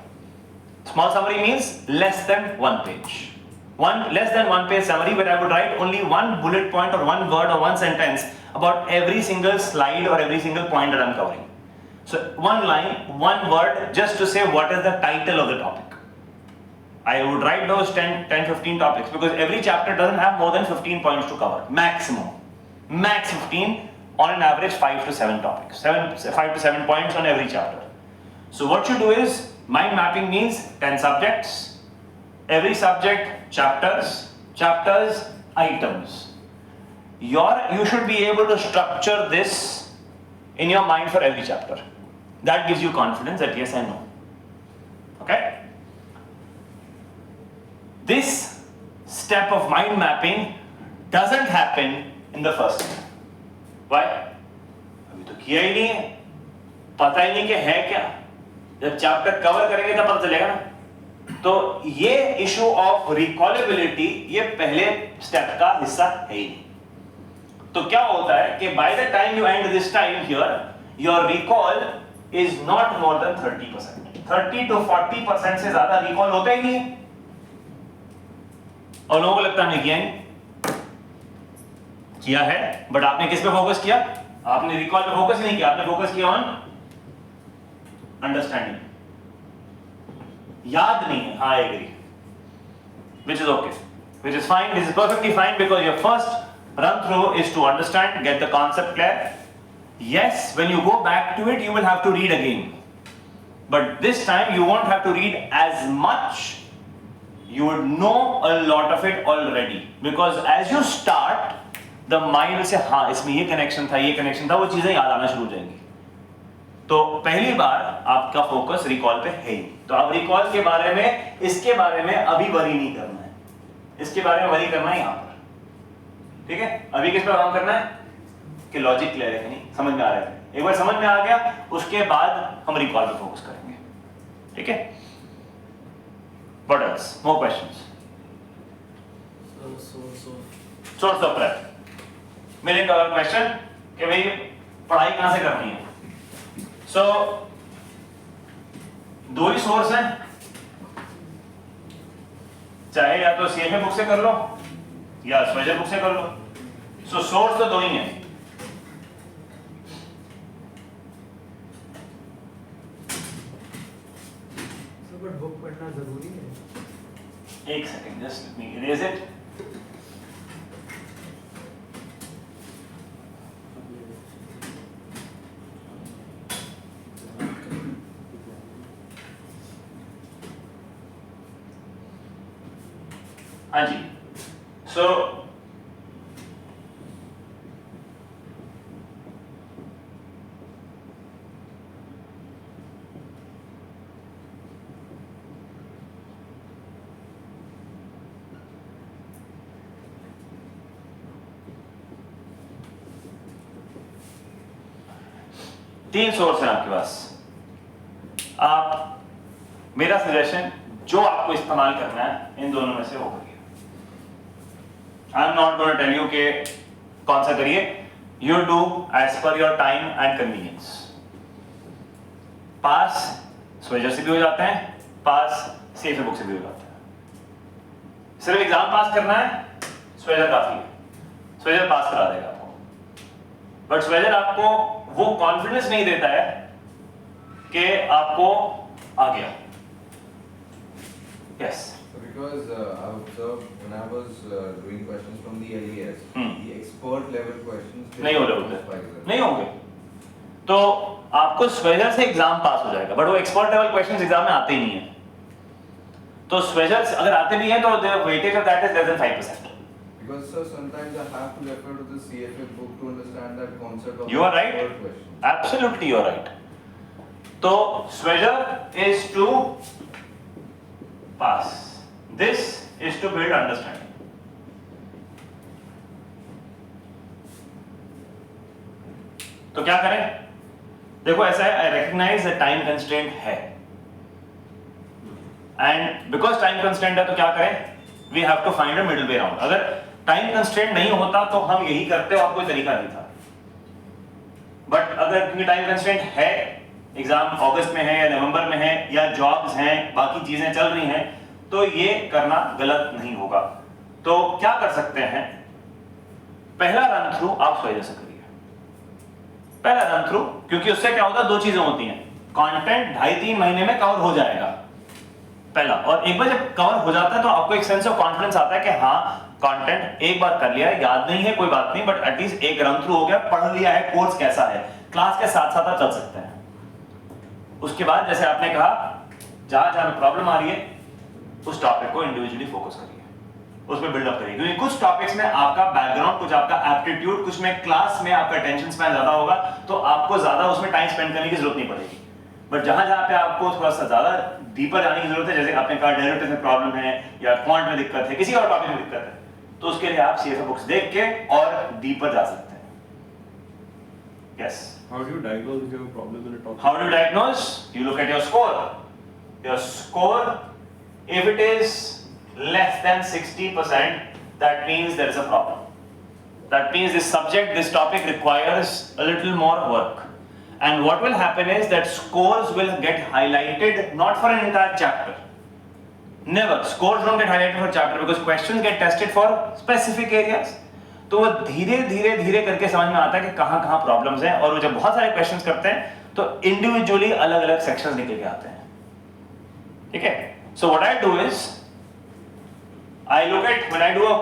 Small summary means less than 1 page. Less than 1 page summary where I would write only one bullet point or one word or one sentence about every single slide or every single point that I'm covering. So one line, one word, just to say what is the title of the topic. I would write those 10-15 topics because every chapter doesn't have more than 15 points to cover, maximum. Max 15, on an average 5 to 7 topics, 5 to 7 points on every chapter. So what you do is, mind mapping means 10 subjects, every subject chapters, items. You should be able to structure this in your mind for every chapter. That gives you confidence that yes, I know. Okay? This step of mind mapping doesn't happen in the first step. Why? अभी तो किया ही नहीं है, पता ही नहीं कि है क्या. जब चैप्टर कवर करेंगे तब पता चलेगा ना. तो ये इशू ऑफ रिकॉलेबिलिटी ये पहले स्टेप का हिस्सा है ही नहीं. तो क्या होता है कि by the time you and this time here, your recall is not more than 30%. 30 to 40% से ज्यादा रिकॉल होता ही नहीं है. और लोगों को लगता है किया है, बट आपने किस पे फोकस किया? आपने रिकॉल पे फोकस नहीं किया, आपने फोकस किया ऑन अंडरस्टैंडिंग. याद नहीं है, हाँ, I agree, which is okay, which is fine, this is perfectly fine because your first run through is to understand, get the concept clear. Yes, when you go back to it, you will have to read again, but this time you won't have to read as much. You would know a lot of it already because as you start, the mind will say, हाँ, इसमें ये connection था, वो चीजें याद आना शुरू हो जाएंगी. तो पहली बार आपका फोकस रिकॉल पे है ही. तो आप रिकॉल के बारे में, इसके बारे में अभी वरी नहीं करना है. इसके बारे में वरी करना है यहाँ पर. ठीक है? अभी किस पर काम करना है कि लॉजिक क्लियर है कि नहीं, समझ में आ रहा है. एक बार समझ में आ गया, उसके बाद हम रिकॉल पे फोकस करेंगे. ठीक है? What else? More questions? Source of prep. $1 million question कि भाई पढ़ाई कहाँ से करनी है? So दो ही सोर्स हैं, चाहे या तो CFA बुक से कर लो या स्वेजर बुक से कर लो. So सोर्स तो दो ही हैं. बट बुक पढ़ना जरूरी है. एक second, just let me erase it. हाँ जी. सो तीन सोर्स हैं आपके पास. आप, मेरा सजेशन जो आपको इस्तेमाल करना है इन दोनों में से वो करिए. I am not going to tell you के कौन सा करिए. You do as per your time and convenience. Pass स्वेजर से भी हो जाते हैं, पास CFA बुक से भी हो जाते हैं. सिर्फ एग्जाम पास करना है, स्वेजर काफी है. स्वेजर पास करा देगा आपको, बट स्वेजर आपको वो कॉन्फिडेंस नहीं देता है कि आपको आ गया. Yes. Because I've observed when I was doing questions from the LES, the expert level questions नहीं हो रहे होते, नहीं होंगे. तो आपको स्वेजर से एग्जाम पास हो जाएगा, बट वो एक्सपर्ट लेवल क्वेश्चंस एग्जाम में आते ही नहीं है. तो स्वेजर अगर आते भी हैं तो the weightage of that is less than 5%. Because sir, sometimes I have to refer to the CFA book to understand that concept of You are right. expert question. Absolutely, you are right. तो स्वेजर is to pass. This is to build understanding. तो क्या करें? देखो ऐसा है, I recognize that time constraint है, and because time constraint है तो क्या करें? We have to find a middle way around. अगर time constraint नहीं होता तो हम यही करते और कोई तरीका नहीं था. But अगर क्योंकि time constraint है, एग्जाम अगस्त में है या नवंबर में है या जॉब्स हैं, बाकी चीजें चल रही हैं, तो ये करना गलत नहीं होगा. तो क्या कर सकते हैं? पहला रन थ्रू आप स्वेजर से करिए. पहला रन थ्रू, क्योंकि उससे क्या होता है, दो चीजें होती हैं. कंटेंट 2.5-3 महीने में कवर हो जाएगा पहला, और एक बार जब कवर हो जाता है तो आपको एक सेंस ऑफ कॉन्फिडेंस आता है कि हाँ कंटेंट एक बार कर लिया है, याद नहीं है कोई बात नहीं, बट एटलीस्ट एक रन थ्रू हो गया, पढ़ लिया है, कोर्स कैसा है, क्लास के साथ साथ आप चल सकते हैं. उसके बाद जैसे आपने कहा, जहां जहां प्रॉब्लम आ रही है उस टॉपिक को इंडिविजुअली फोकस करिए, उसमें बिल्डअप करिए, क्योंकि कुछ टॉपिक्स में आपका बैकग्राउंड, कुछ आपका एप्टीट्यूड, कुछ में क्लास में आपका अटेंशन स्पैन ज्यादा होगा, तो आपको ज्यादा उसमें टाइम स्पेंड करने की जरूरत नहीं पड़ेगी. बट जहां जहां पे आपको थोड़ा सा ज्यादा डीपर जाने की जरूरत है, जैसे आपने कहा डेरिवेटिव में प्रॉब्लम है या क्वांट में दिक्कत है, किसी और टॉपिक में दिक्कत है, तो उसके लिए आप सीएफए बुक्स देख के और डीपर जा सकते हैं. Yes. How do you diagnose if you have a problem in a topic? How do you diagnose? You look at your score. Your score, if it is less than 60%, that means there is a problem. That means this subject, this topic requires a little more work. And what will happen is that scores will get highlighted not for an entire chapter. Never. Scores don't get highlighted for a chapter because questions get tested for specific areas. तो वो धीरे धीरे धीरे करके समझ में आता है कि कहाँ कहाँ प्रॉब्लम्स हैं, और वो जब बहुत सारे क्वेश्चंस करते हैं तो इंडिविजुअली अलग अलग सेक्शंस निकल के आते हैं. ठीक है. So what I do is I look at when I do a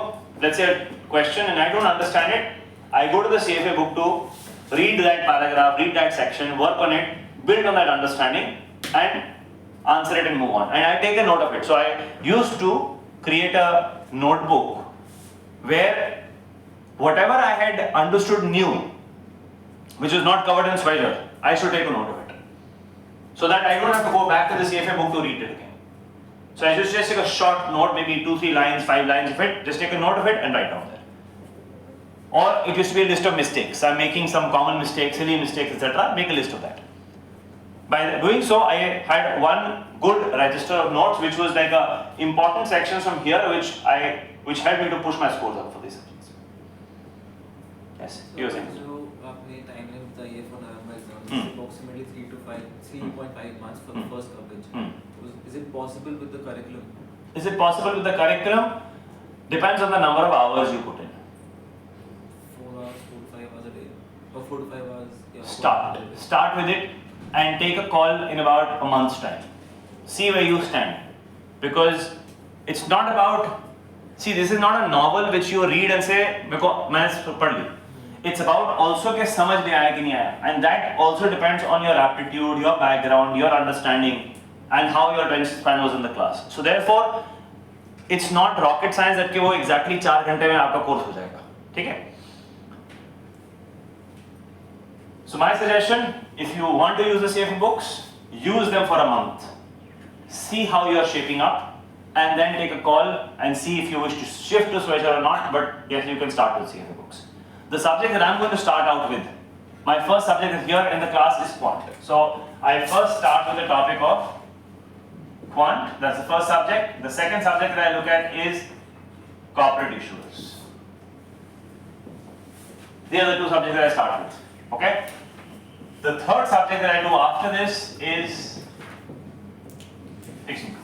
let's say question and I don't understand it, I go to the CFA book to read that paragraph, read that section, work on it, build on that understanding and answer it and move on, and I take a note of it. So I used to create a notebook where whatever I had understood new, which was not covered in Swagger, I should take a note of it, so that I don't have to go back to the CFA book to read it again. So I just take a short note, maybe 2-3 lines, 5 lines of it, just take a note of it and write down there. Or it used to be a list of mistakes. I'm making some common mistakes, silly mistakes, etc. Make a list of that. By doing so, I had one good register of notes, which was like a important sections from here, which helped me to push my scores up for these subjects. Yes, you were saying. जो आपने timeline बताई है for November exam, approximately 3.5 months for the first coverage. Is it possible with the curriculum? Is it possible with the curriculum? Depends on the number of hours you put in. 4 hours, 4 to 5 hours a day, or 4 to 5 hours. Yeah, Start with it and take a call in about a month's time. See where you stand, because it's not about. See, this is not a novel which you read and say, "Because मैंने पढ़ ली." It's about also कि समझ में आया कि नहीं आया, and that also depends on your aptitude, your background, your understanding, and how your attention span was in the class. So therefore, it's not rocket science that कि वो exactly 4 घंटे में आपका कोर्स हो जाएगा. ठीक है? So my suggestion, if you want to use the CFA books, use them for a month. See how you are shaping up, and then take a call and see if you wish to shift to Swagger or not. But yes, you can start with CFA books. The subject that I'm going to start out with, my first subject here in the class is quant. So I first start with the topic of quant. That's the first subject. The second subject that I look at is corporate issuers. These are the two subjects that I start with. Okay? The third subject that I do after this is fixed income.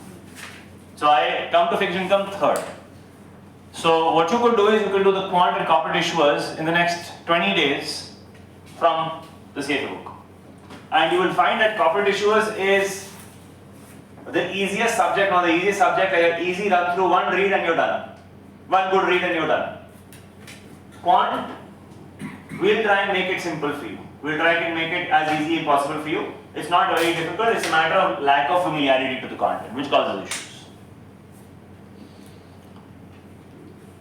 So I come to fixed income third. So what you could do is you could do the quant and corporate issuers in the next 20 days from the CFA book. And you will find that corporate issuers is The easiest subject, now the easiest subject, like an easy run through, one read and you're done. One good read and you're done. Quant, we'll try and make it simple for you. We'll try and make it as easy as possible for you. It's not very difficult, it's a matter of lack of familiarity to the content, which causes issues.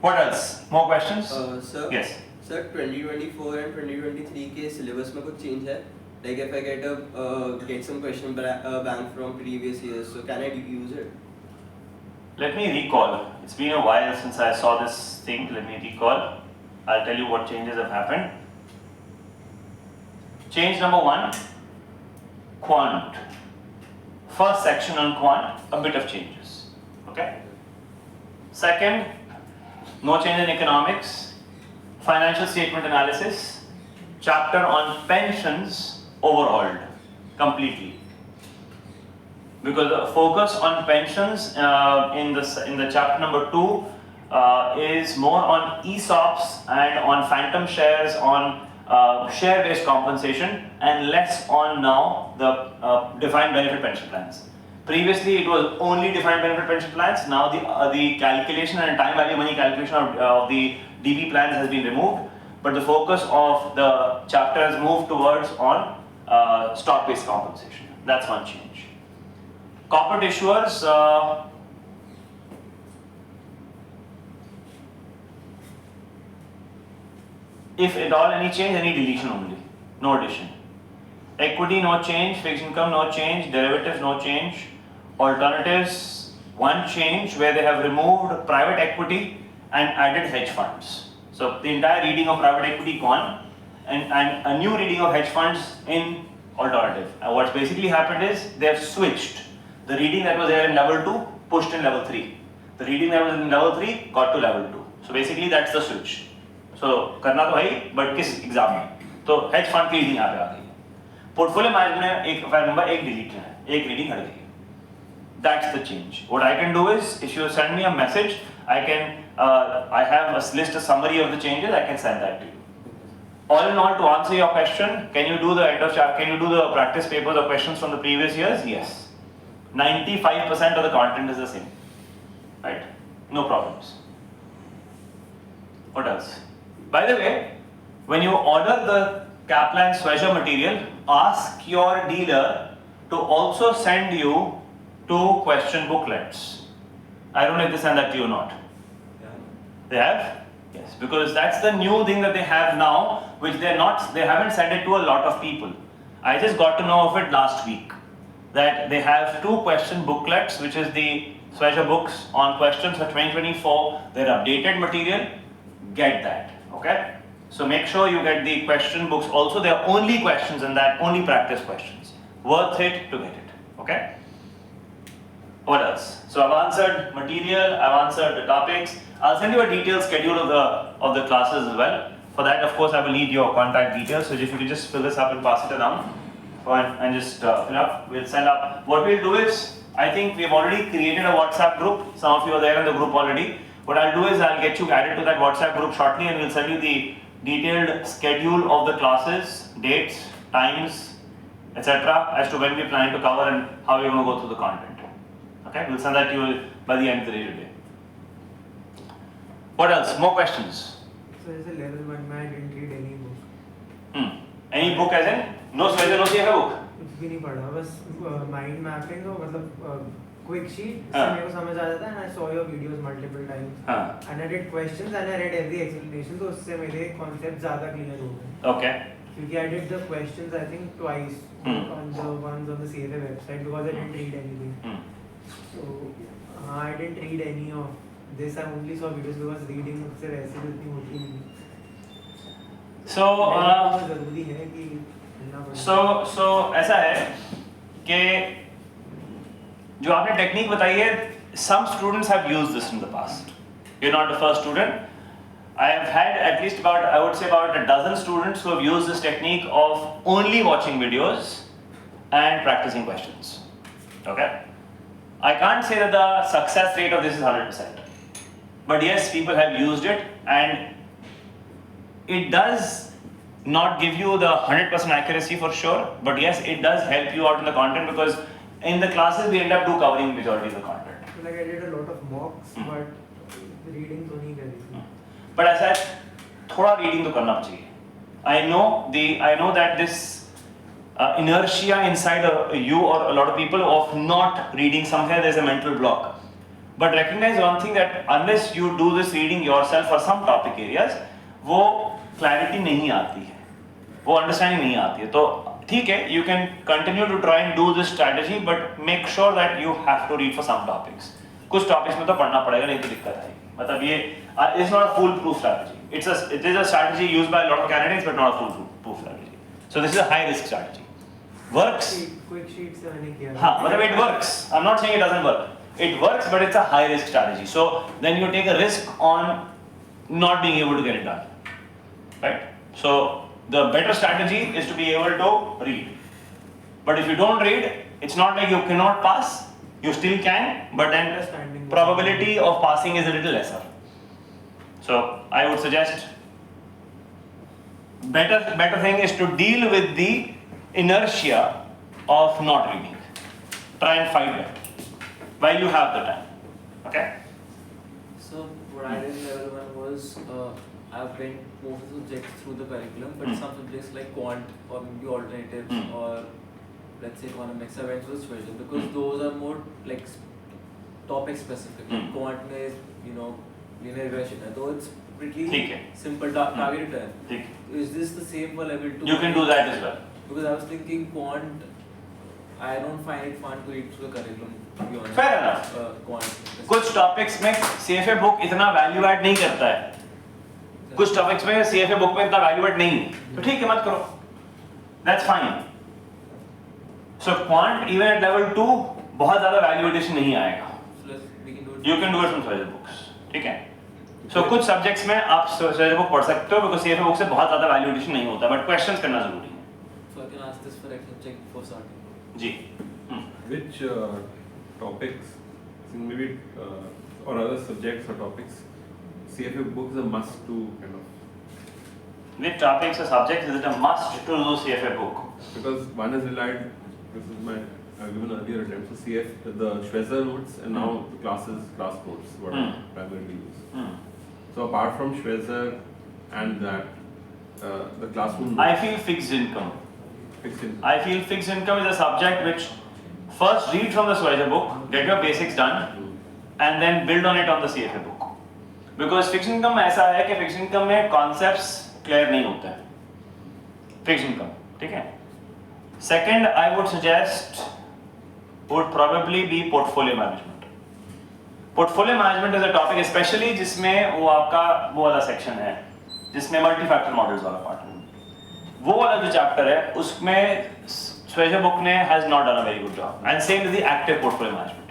What else? More questions? Sir? Yes. Sir, 2024 and 2023 के syllabus में कुछ change है? Like if I get some question bank from previous years, so can I use it? Let me recall. It's been a while since I saw this thing. Let me recall. I'll tell you what changes have happened. Change number 1, quant. First section on quant, a bit of changes. Okay. Second, no change in economics. Financial statement analysis. Chapter on pensions overhauled completely. Because the focus on pensions in the chapter number 2 is more on ESOPs and on phantom shares, on share-based compensation, and less on now the defined benefit pension plans. Previously, it was only defined benefit pension plans. Now the calculation and time value money calculation of the DB plans has been removed, but the focus of the chapter has moved towards on stock-based compensation. That's one change. Corporate issuers. If at all any change, any deletion only, no addition. Equity, no change. Fixed income, no change. Derivatives, no change. Alternatives, one change where they have removed private equity and added hedge funds. So the entire reading of private equity gone, and a new reading of hedge funds in alternative. And what's basically happened is they have switched. The reading that was there in level 2 pushed in level 3. The reading that was in level 3 got to level 2. So basically that's the switch. So करना तो है, but किस exam में? तो hedge fund की reading यहाँ पे आ गई है. Portfolio management में एक फाइल नंबर एक डिलीट है, एक रीडिंग हट गई है. That's the change. What I can do is, if you send me a message, I have a list, a summary of the changes. I can send that to you. All in all, to answer your question, can you do the practice papers or questions from the previous years? Yes. 95% of the content is the same. Right? No problems. What else? By the way, when you order the Kaplan Schweizer material, ask your dealer to also send you 2 question booklets. I don't know if they send that to you or not. Yeah. They have? Yes, because that's the new thing that they have now, which they haven't sent it to a lot of people. I just got to know of it last week, that they have 2 question booklets, which is the Schweizer books on questions for 2024, their updated material. Get that, okay? So make sure you get the question books also. There are only questions in that, only practice questions. Worth it to get it, okay? What else? So I've answered material, I've answered the topics. I'll send you a detailed schedule of the classes as well. For that, of course, I will need your contact details. So if you could just fill this up and pass it around, and just fill up. We'll send up. What we'll do is, I think we've already created a WhatsApp group. Some of you are there in the group already. What I'll do is I'll get you added to that WhatsApp group shortly, and we'll send you the detailed schedule of the classes, dates, times, etc. as to when we plan to cover and how we're going to go through the content. Okay, we'll send that to you by the end of the day today. What else? More questions? So as a level 1 I didn't read any book. Any book as in? No Schweizer, no CFA book? कुछ भी नहीं पढ़ा, बस mind mapping और मतलब quick sheet से मेरे को समझ आ जाता है. and I saw your videos multiple times. And I did questions and I read every explanation, तो उससे मेरे concept ज़्यादा clear हो गए. Okay. क्योंकि I did the questions I think twice on the ones on the CFA website because I didn't read anything. So I didn't read any of this. I only saw videos because reading मुझसे वैसे भी उतनी होती नहीं. So ज़रूरी है कि so ऐसा है कि जो आपने टेक्निक बताई है, some students have used this in the past. You're not the first student. I have had at least I would say about a dozen students who have used this technique of only watching videos and practicing questions. Okay? I can't say that the success rate of this is 100%. But yes, people have used it, and it does not give you the 100% accuracy for sure, but yes, it does help you out in the content, because in the classes we end up covering majority of the content. So like I did a lot of mocks, but reading तो नहीं करी. But as I said, थोड़ा reading तो करना चाहिए. I know that this inertia inside you or a lot of people of not reading, somewhere there's a mental block. But recognize one thing, that unless you do this reading yourself for some topic areas, वो clarity नहीं आती है, वो understanding नहीं आती है. तो ठीक है, you can continue to try and do this strategy, but make sure that you have to read for some topics. कुछ topics में तो पढ़ना पड़ेगा, नहीं तो दिक्कत आएगी. मतलब ये it's not a foolproof strategy. It is a strategy used by a lot of candidates, but not a foolproof strategy. So this is a high risk strategy. Works. Quick sheets से मैंने किया. हाँ, मतलब it works. I'm not saying it doesn't work. It works, but it's a high risk strategy. So then you take a risk on not being able to get it done, right? So the better strategy is to be able to read. But if you don't read, it's not like you cannot pass. You still can, but then probability of passing is a little lesser. So I would suggest better thing is to deal with the inertia of not reading. Try and fight that while you have the time. Okay? So what I did in level 1 was I've been most of the subjects through the curriculum, but some subjects like quant or maybe alternatives or let's say economics I went through special, because those are more like topic specific. Quant is, you know, linear regression, though it's pretty simple target return. Is this the same for level 2? You can do that as well. Because I was thinking quant, I don't find it fun to read through the curriculum, to be honest. Fair enough. Quant. कुछ topics में CFA book इतना value add नहीं करता है. कुछ topics में CFA book में इतना value add नहीं है. तो ठीक है, मत करो. That's fine. So quant even at level 2 बहुत ज़्यादा value addition नहीं आएगा. You can do it from Swagger books. ठीक है? So कुछ subjects में आप Swagger book पढ़ सकते हो, because CFA book से बहुत ज़्यादा value addition नहीं होता, but questions करना ज़रूरी है. So I can ask this for extra check for starting. Ji. Which topics, maybe or other subjects or topics, CFA book is a must to kind of. Which topics or subjects is it a must to do CFA book? Because one is relied, this is my I've given earlier attempt, so the Schwezer notes and now the class notes what I primarily use. So apart from Schwezer and that, the classroom notes. I feel fixed income. I feel fixed income is a subject which first read from the Swagger book, get your basics done, and then build on it on the CFA book. Because fixed income ऐसा है कि fixed income में concepts clear नहीं होते हैं. Fixed income, ठीक है? Second, I would suggest would probably be portfolio management. Portfolio management is a topic, especially जिसमें वो आपका वो वाला section है, जिसमें multi-factor models वाला part है. वो वाला जो chapter है, उसमें Swagger book ने has not done a very good job. And same with the active portfolio management.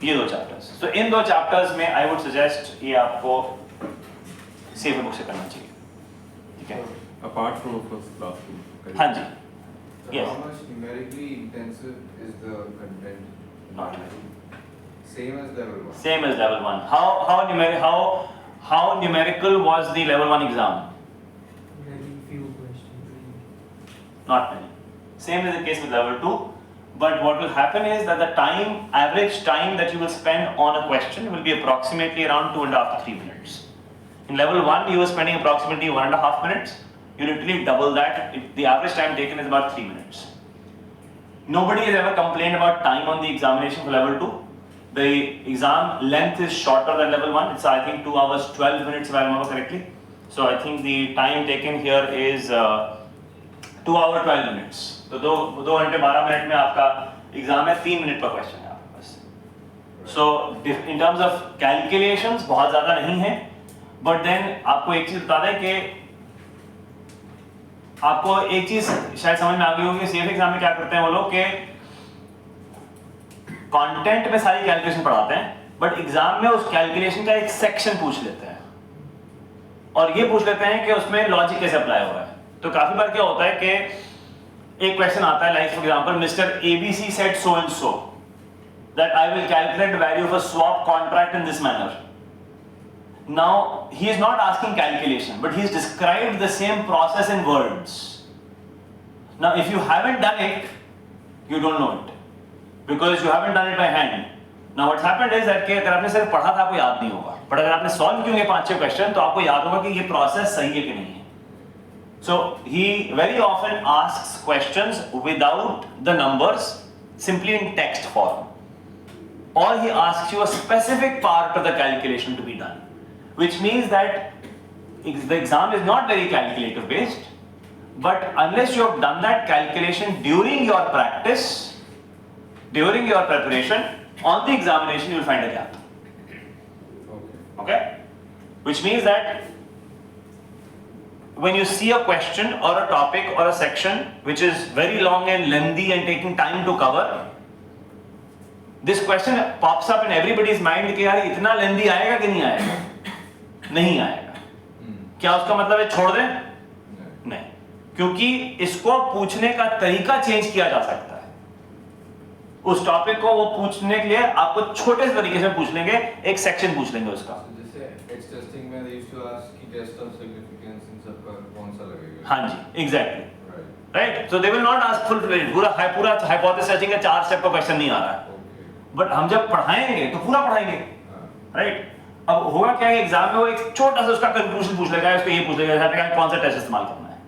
ये दो chapters. So इन दो chapters में I would suggest ये आपको CFA book से करना चाहिए. ठीक है? Apart from of course classroom. हाँ जी. So Yes. how much numerically intensive is the content? Not very. Same as level 1. Same as level 1. How numerical was the level 1 exam? Very few questions. Not many. Same is the case with level 2. But what will happen is that the average time that you will spend on a question will be approximately around 2.5 to 3 minutes. In level 1, you were spending approximately 1.5 minutes. You literally double that. The average time taken is about 3 minutes. Nobody has ever complained about time on the examination for level 2. The exam length is shorter than level 1. It's I think 2 hours 12 minutes if I remember correctly. So I think the time taken here is 2 hours 12 minutes. तो 2 घंटे 12 minute में आपका exam है, 3 minute पर question है आपके पास. So in terms of calculations बहुत ज़्यादा नहीं है, but then आपको एक चीज़ बता दें कि आपको एक चीज शायद समझ में आ गई होगी, सीएफए एग्जाम में क्या करते हैं वो लोग के कंटेंट में सारी कैलकुलेशन पढ़ाते हैं, बट एग्जाम में उस कैलकुलेशन का एक सेक्शन पूछ लेते हैं और ये पूछ लेते हैं कि उसमें लॉजिक कैसे अप्लाई हो रहा है. तो काफी बार क्या होता है कि एक क्वेश्चन आता है, like for example mister ABC said so and so that I will calculate the value of a swap contract in this manner. Now, he is not asking calculation, but he has described the same process in words. Now, if you haven't done it, you don't know it. because you haven't done it by hand. Now what's happened is that कि अगर आपने सिर्फ पढ़ा था आपको याद नहीं होगा, but अगर आपने solve किए 5-6 क्वेश्चन तो आपको याद होगा कि ये process सही है कि नहीं है. So he very often asks questions without the numbers, simply in text form, or he asks you a specific part of the calculation to be done, which means that the exam is not very calculative based, but unless you have done that calculation during your practice, during your preparation, on the examination you will find a gap. Okay? Which means that when you see a question or a topic or a section which is very long and lengthy and taking time to cover, this question pops up in everybody's mind कि यार इतना lengthy आएगा कि नहीं आएगा? नहीं आएगा. क्या उसका मतलब है छोड़ दें? नहीं, क्योंकि इसको पूछने का तरीका चेंज किया जा सकता है. उस टॉपिक को वो पूछने के लिए आपको छोटे से तरीके से पूछ लेंगे, एक सेक्शन पूछ लेंगे उसका. जैसे एक्स टेस्टिंग में they used to ask कि टेस्ट ऑफ सिग्निफिकेंस इन सब का कौन सा लगेगा. हाँ जी, exactly. Right? So they will not ask full fledged पूरा hypothesis searching का 4 स्टेप का क्वेश्चन नहीं आ रहा है. बट हम जब पढ़ाएंगे तो पूरा पढ़ाएंगे. राइट? अब होगा क्या है एग्जाम में वो एक छोटा सा उसका कंक्लूजन पूछ लेगा, उसको ये पूछ लेगा कौन सा टेस्ट इस्तेमाल करना है.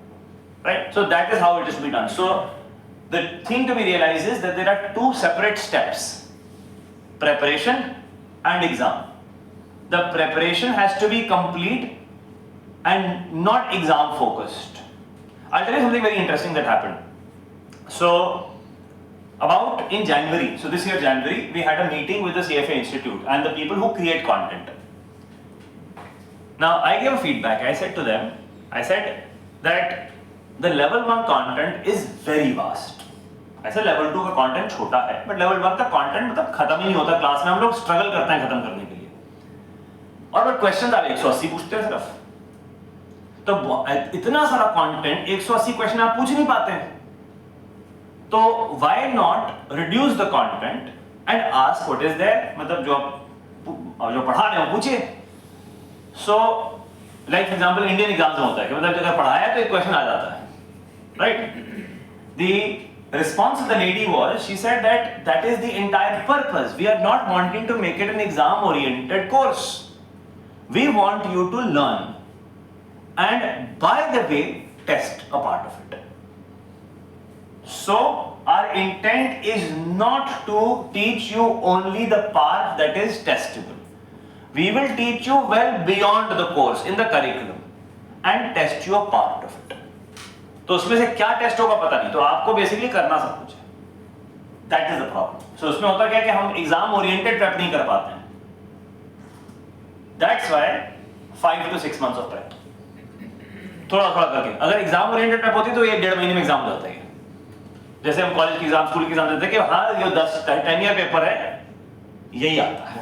Right? So that is how it is be done. So the thing to be realized is that there are 2 separate steps: preparation and exam. The preparation has to be complete and not exam focused. I'll tell you something very interesting that happened. So about in January, so this year January, we had a meeting with the CFA Institute and the people who create content. Now I gave a feedback. I said to them, I said that the level 1 content is very vast. ऐसे level 2 का content छोटा है, but level 1 का content मतलब खत्म ही नहीं होता. Class में हम लोग struggle करते हैं खत्म करने के लिए. और बट क्वेश्चन आप 180 पूछते हैं सिर्फ. तो इतना सारा कंटेंट 180 क्वेश्चन आप पूछ नहीं पाते हैं. तो why not reduce the content and ask what is there, मतलब जो पढ़ा रहे हो पूछिए. So like for example Indian exams में होता है कि मतलब अगर पढ़ाया तो एक क्वेश्चन आ जाता है. Right? The response of the lady was, she said that is the entire purpose. We are not wanting to make it an exam oriented course. We want you to learn and by the way test a part of it. So our intent is not to teach you only the part that is testable. We will teach you well beyond the course in the curriculum and test you a part of it. तो उसमें से क्या test होगा पता नहीं, तो आपको basically करना सब कुछ है. That is the problem. So उसमें होता क्या है कि हम एग्जाम ओरिएंटेड प्रेप नहीं कर पाते हैं. That's why 5 to 6 months of prep थोड़ा थोड़ा करके. अगर एग्जाम ओरिएंटेड प्रेप होती तो ये 1.5 महीने में एग्जाम हो जाता है. जैसे हम कॉलेज के एग्जाम, स्कूल के एग्जाम देते हैं कि हाँ ये 10 ईयर पेपर है, यही आता है.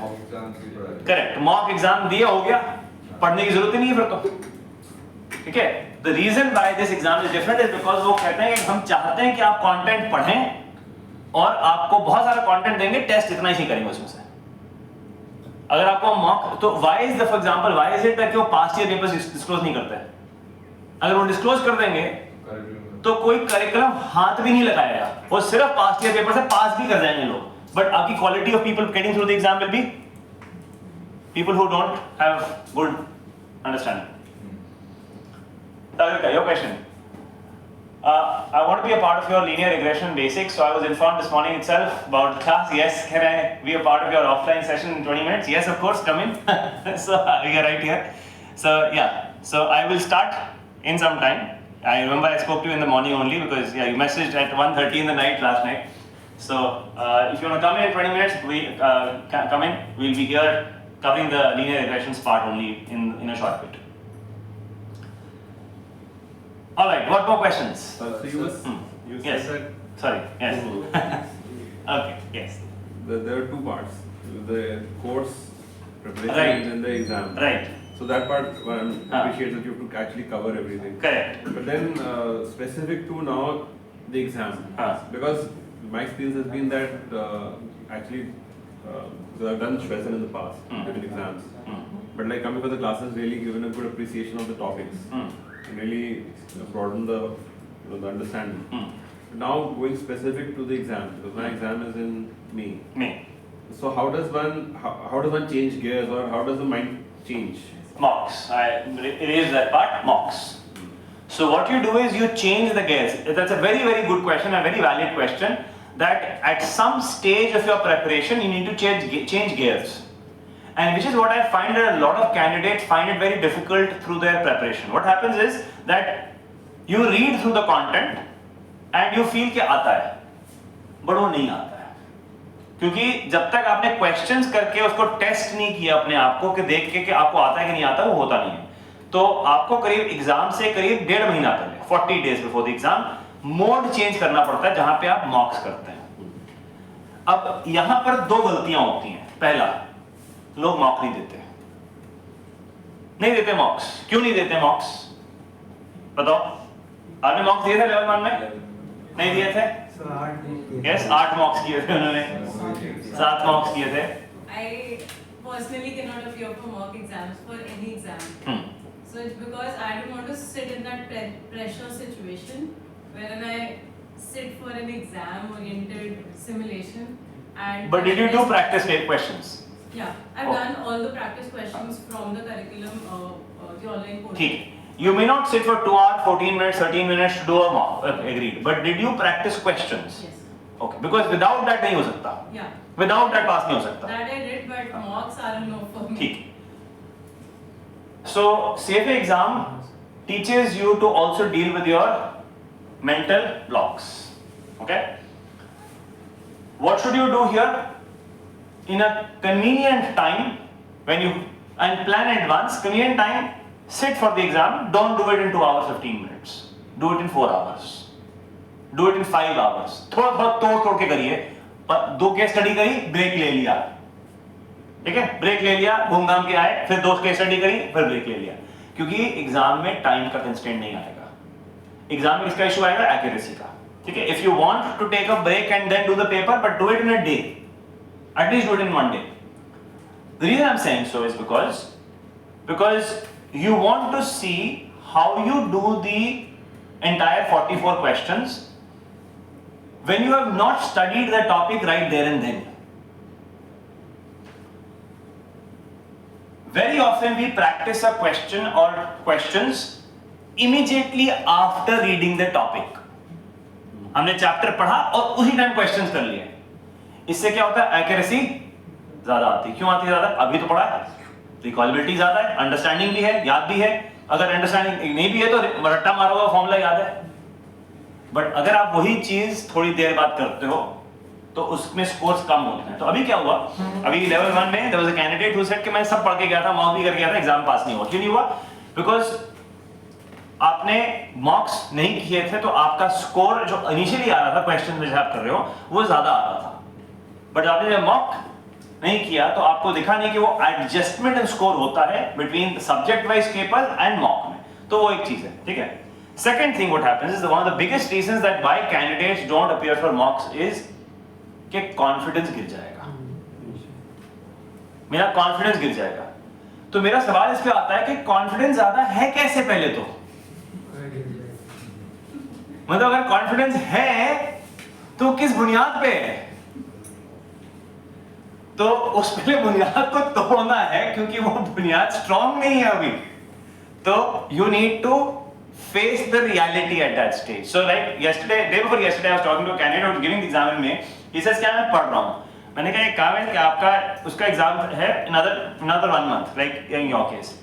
करेक्ट. मॉक एग्जाम दिए हो गया, पढ़ने की जरूरत ही नहीं है फिर तो. ठीक है. The reason why this exam is different is because वो कहते हैं कि हम चाहते हैं कि आप कंटेंट पढ़ें और आपको बहुत सारा कंटेंट देंगे, टेस्ट इतना ही करेंगे उसमें से. अगर आपको मॉक तो why is the for example why is it that वो पास्ट ईयर पेपर्स डिस्क्लोज नहीं करते हैं? अगर वो डिस्क्लोज कर देंगे तो कोई करिकुलम हाथ भी नहीं लगाएगा, वो सिर्फ पास्ट ईयर पेपर से पास भी कर जाएंगे लोग. बट आपकी quality of people getting through the exam will be people who don't have good understanding. Tadrika, your question. I want to be a part of your linear regression basics, so I was informed this morning itself about the class. Yes, can I be a part of your offline session in 20 minutes? Yes, of course, come in. So we are right here. So yeah, so I will start in some time. I remember I spoke to you in the morning only because yeah, you messaged at 1:30 in the night last night. So if you want to come in 20 minutes, we come in. We'll be here covering the linear regressions part only in a short bit. All right, what more questions? So you said yes. that. Sorry. Yes. Okay. Yes. There are 2 parts: the course preparation Right. and then the exam. Right. So that part appreciates that you have to actually cover everything. Correct. But then specific to now the exam, because my experience has been that actually because I've done Shwesan in the past, given exams, but like coming for the classes really given a good appreciation of the topics. And really broaden the the understanding. Now going specific to the exam, because my exam is in Me. Me. So how does one change gears, or how does the mind change? Mocks. I erase that part. Mocks. So what you do is you change the gears. That's a very, very good question, a very valid question. That at some stage of your preparation, you need to change gears. And which is what I find that a lot of candidates find it very difficult through their preparation. What happens is that you read through the content and you feel कि आता है, but वो नहीं आता है. क्योंकि जब तक आपने questions करके उसको टेस्ट नहीं किया अपने आप को कि देख के कि आपको आता है कि नहीं आता, वो होता नहीं है. तो आपको करीब एग्जाम से करीब 1.5 महीना पहले 40 days before the exam mode change करना पड़ता है जहां पे आप मॉक्स करते हैं. अब यहां पर दो गलतियां होती हैं. पहला, लोग मॉक नहीं देते मॉक्स. क्यों नहीं देते मॉक्स? बताओ. आपने मॉक्स दिए थे लेवल 1 में? नहीं दिए थे? यस, 8 मॉक्स किए थे उन्होंने. 7 मॉक्स किए थे. I personally cannot appear for mock exams for any exam. So it's because I don't want to sit in that pressure situation wherein I sit for an exam-oriented simulation. And But did you do practice questions? Yeah, I've done all the practice questions from the curriculum, the online portal. ठीक. You may not sit for 2 hours, 14 minutes, 13 minutes to do a mock. Agreed. But did you practice questions? Yes. Okay. Because without that नहीं हो सकता. Yeah. Without that pass नहीं हो सकता. That I did, but mocks are a no for me. ठीक. So CFA exam teaches you to also deal with your mental blocks. Okay. What should you do here? In a convenient time, when you and plan in advance, convenient time, sit for the exam. Don't do it in 2 hours 15 minutes. Do it in 4 hours. Do it in 5 hours. थोड़ा बहुत तोड़ के करिए. 2 case study करी, break ले लिया. ठीक है, ब्रेक ले लिया, घूम घाम के आए, फिर 2 केस स्टडी करी, फिर ब्रेक ले लिया. क्योंकि एग्जाम में टाइम का कंस्ट्रेंट नहीं आएगा. एग्जाम में किसका इशू आएगा? एक्यूरेसी का. ठीक है. If you want to take a break and then do the paper, but do it in a day. At least do it in 1 day. The reason I'm saying so is because you want to see how you do the entire 44 questions when you have not studied the topic right there and then. Very often we practice a question or questions immediately after reading the topic. हमने chapter पढ़ा और उसी time questions कर लिए. इससे क्या होता है? एक्यूरेसी ज्यादा आती है. क्यों आती है ज्यादा? अभी तो पढ़ा है, रिकॉलेबिलिटी ज्यादा है, अंडरस्टैंडिंग भी है, याद भी है. अगर अंडरस्टैंडिंग नहीं भी है तो रट्टा मारा हुआ फॉर्मूला याद है. बट अगर आप वही चीज थोड़ी देर बाद करते हो तो उसमें स्कोर्स कम होते हैं. तो अभी क्या हुआ? अभी लेवल 1 में there was a candidate who said कि मैं सब पढ़ के गया था, मॉक भी करके गया था, एग्जाम पास नहीं हुआ. क्यों नहीं हुआ? बिकॉज आपने मॉक्स नहीं किए थे तो आपका स्कोर जो इनिशियली आ रहा था क्वेश्चन में आप कर रहे हो वो ज्यादा आ रहा था. बट आपने जब मॉक नहीं किया तो आपको दिखा नहीं कि वो एडजस्टमेंट इन स्कोर होता है between subject wise paper and mock में. तो वो एक चीज है. ठीक है. Second thing what happens is one of the biggest reasons that why candidates don't appear for मॉक्स is कि कॉन्फिडेंस गिर जाएगा. मेरा कॉन्फिडेंस गिर जाएगा. तो मेरा सवाल इस पे आता है कि कॉन्फिडेंस ज्यादा है कैसे? पहले तो मतलब अगर कॉन्फिडेंस है तो किस बुनियाद पे है? तो उस पहले बुनियाद को तोड़ना है क्योंकि वो बुनियाद स्ट्रॉन्ग नहीं है अभी. तो you need to face the reality at that stage. So like yesterday, day before yesterday I was talking to a candidate who giving the exam में. ही सेज क्या मैं पढ़ रहा हूं. मैंने कहा ये काम है कि आपका उसका एग्जाम है another 1 month like in your case.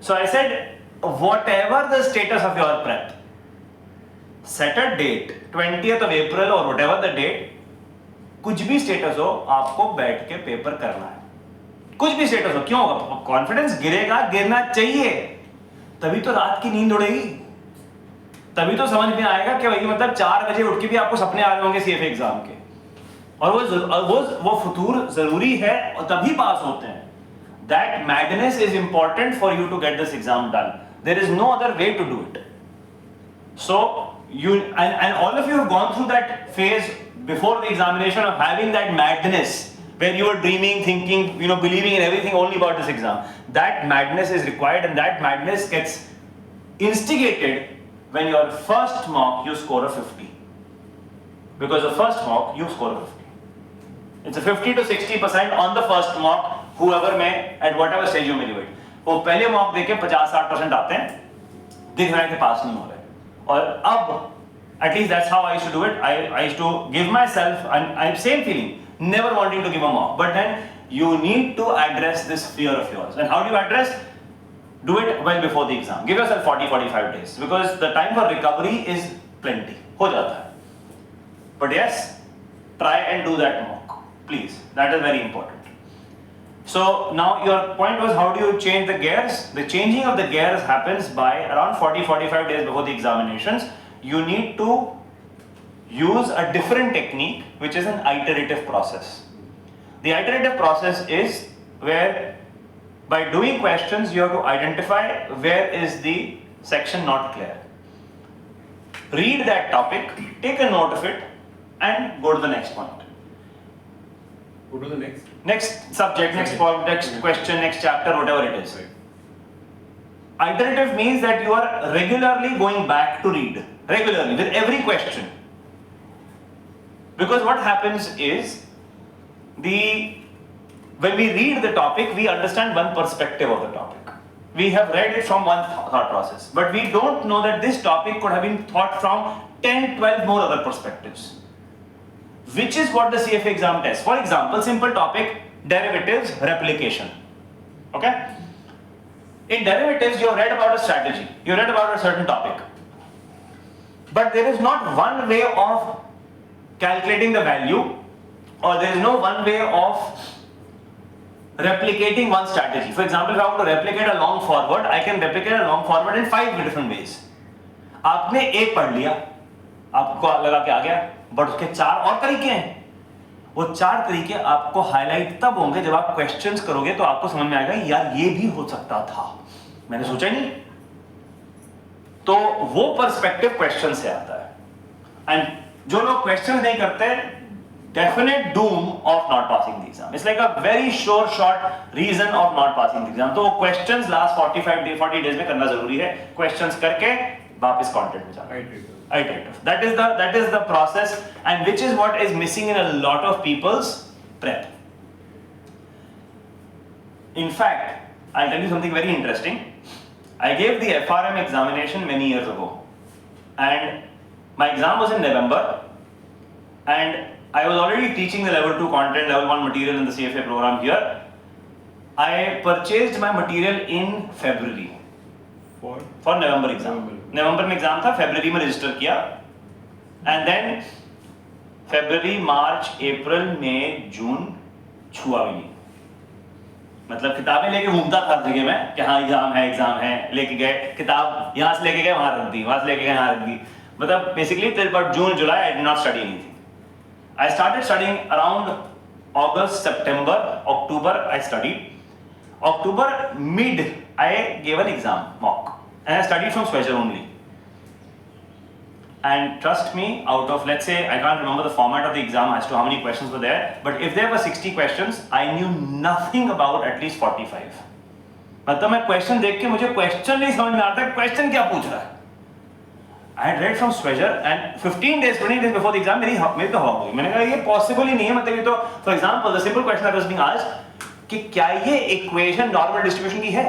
So I said whatever the status of your prep, set a date 20th of April or whatever the date. कुछ भी स्टेटस हो आपको बैठ के पेपर करना है. कुछ भी स्टेटस हो. क्यों होगा? कॉन्फिडेंस गिरेगा, गिरना चाहिए. तभी तो रात की नींद उड़ेगी. तभी तो समझ में आएगा कि भाई मतलब 4 बजे उठ के भी आपको सपने आ रहे होंगे सीएफए एग्जाम के. और वो फतूर जरूरी है और तभी पास होते हैं. That madness is important for you to get this exam done. There is no other way to do it. So you and all of you have gone through that phase before the examination of having that madness where you were dreaming, thinking, believing in everything only about this exam. That madness is required, and that madness gets instigated when your first mock you score a 50. Because the first mock you score a 50. It's a 50 to 60% on the first mock, whoever may at whatever stage you may give it. वो पहले mock देके 50-60% आते हैं, दिख रहा है कि पास नहीं हो रहे. और अब, at least that's how I used to do it. I used to give myself, and I have same feeling, never wanting to give a mock. But then you need to address this fear of yours. And how do you address? Do it well before the exam. Give yourself 40-45 days because the time for recovery is plenty. हो जाता है. But yes, try and do that mock, please. That is very important. So now your point was, how do you change the gears? The changing of the gears happens by around 40-45 days before the examinations. You need to use a different technique, which is an iterative process. The iterative process is where by doing questions you have to identify where is the section not clear. Read that topic, take a note of it, and go to the next point. Go to the next. Next subject, next point, next question, next chapter, whatever it is. Iterative means that you are regularly going back to read, regularly, with every question. Because what happens is, when we read the topic, we understand one perspective of the topic. We have read it from one thought process, but we don't know that this topic could have been thought from 10-12 more other perspectives. Which is what the CFA exam tests. For example, simple topic, derivatives, replication. Okay? In derivatives, you have read about a strategy. You read about a certain topic. But there is not one way of calculating the value, or there is no one way of replicating one strategy. For example, if I want to replicate a long forward, I can replicate a long forward in 5 different ways. आपने एक पढ़ लिया, आपको लगा कि आ गया, but उसके 4 और तरीके हैं. वो 4 तरीके आपको हाईलाइट तब होंगे जब आप क्वेश्चंस करोगे, तो आपको समझ में आएगा यार ये भी हो सकता था, मैंने सोचा ही नहीं. तो वो पर्सपेक्टिव क्वेश्चन से आता है. एंड जो लोग क्वेश्चन नहीं करते, definite doom of not passing the exam. It's like a very sure shot reason of not passing the exam. तो questions last 40 days में करना जरूरी है. Questions करके वापस content में जाना. Iterative. That is the process, and which is what is missing in a lot of people's prep. In fact, I'll tell you something very interesting. I gave the FRM examination many years ago, and my exam was in November, and I was already teaching the level 2 content, level 1 material in the CFA program here. I purchased my material in February for November exam. November में exam था, February में register किया, and then February, March, April, May, June छुआ भी नहीं. मतलब किताबें लेके घूमता था जगह में कि हाँ एग्जाम है, लेके गए किताब, यहाँ से लेके गए वहाँ रख दी, वहाँ से लेके गए यहाँ रख दी. मतलब basically till about June, July I did not study anything. I started studying around August, September, October I studied. October mid I gave an exam mock, and I studied from Swagger only. And trust me, out of, let's say, I can't remember the format of the exam as to how many questions were there, but if there were 60 questions, I knew nothing about at least 45. मतलब मैं question देख के मुझे question नहीं समझ में आता, question क्या पूछ रहा है. I had read from Swagger, and 15 days, 20 days before the exam, मेरी तो हवा हुई. मैंने कहा ये possible ही नहीं है. मतलब ये तो, for example, the simple question that was being asked कि क्या ये equation normal distribution की है?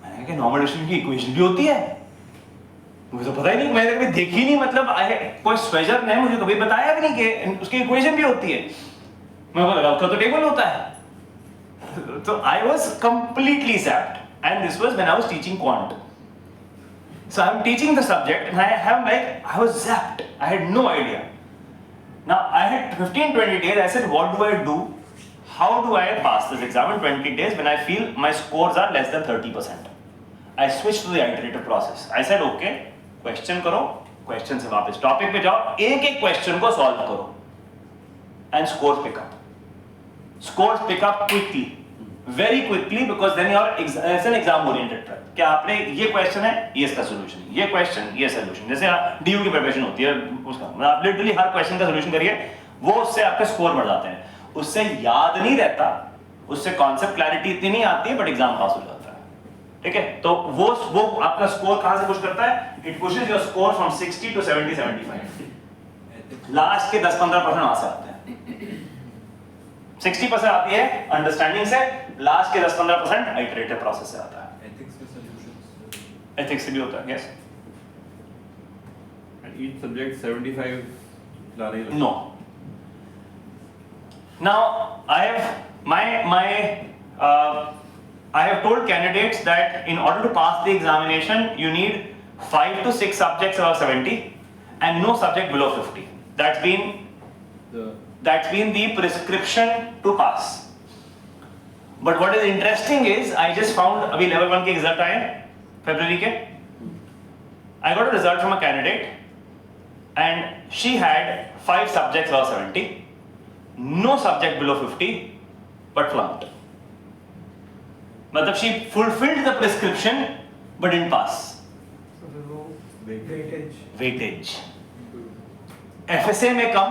मैंने कहा कि normal distribution की equation भी होती है. मुझे तो पता ही नहीं, मैंने कभी देखी नहीं. मतलब कोई Swagger ने मुझे कभी बताया भी नहीं कि उसकी equation भी होती है. मैं बोला उसका तो table होता है. So I was completely zapped, and this was when I was teaching quant. So I'm teaching the subject, and I was zapped. I had no idea. Now I had 15-20 days. I said, what do I do? How do I pass this exam in 20 days when I feel my scores are less than 30%? I switched to the iterative process. I said, okay, question करो, question से वापस topic पे जाओ, एक question को solve करो, and scores pick up. Scores pick up quickly. Very quickly, because then it's an exam oriented prep. क्या आपने ये क्वेश्चन है, ये इसका सोल्यूशन, ये क्वेश्चन, ये सोल्यूशन. जैसे डीयू की प्रिपरेशन होती है उसका, मतलब आप लिटरली हर क्वेश्चन का सोल्यूशन करिए, वो उससे आपके स्कोर बढ़ जाते हैं. उससे याद नहीं रहता, उससे कॉन्सेप्ट क्लैरिटी इतनी नहीं आती है, बट एग्जाम पास हो जाता है. ठीक है, तो वो आपका स्कोर कहाँ से पुश करता है? It pushes your score from 60 to 70-75. Last के 10-15% वहां से आते हैं. 60% आती है अंडरस्टैंडिंग से, लास्ट के 10-15% आइटरेटिव प्रोसेस से आता है। Ethics के solutions. एथिक्स से भी होता है, यस। And each subject 75 लाने ही लगता है। No. Now I have told candidates that in order to pass the examination, you need 5 to 6 subjects above 70 and no subject below 50. That's been the prescription to pass. But what is interesting is I just found अभी level 1 के result आए February के. I got a result from a candidate and she had 5 subjects above 70, no subject below 50, but flunked. मतलब she fulfilled the prescription but didn't pass. So फिर वो Weightage. Weightage. FSA में कम,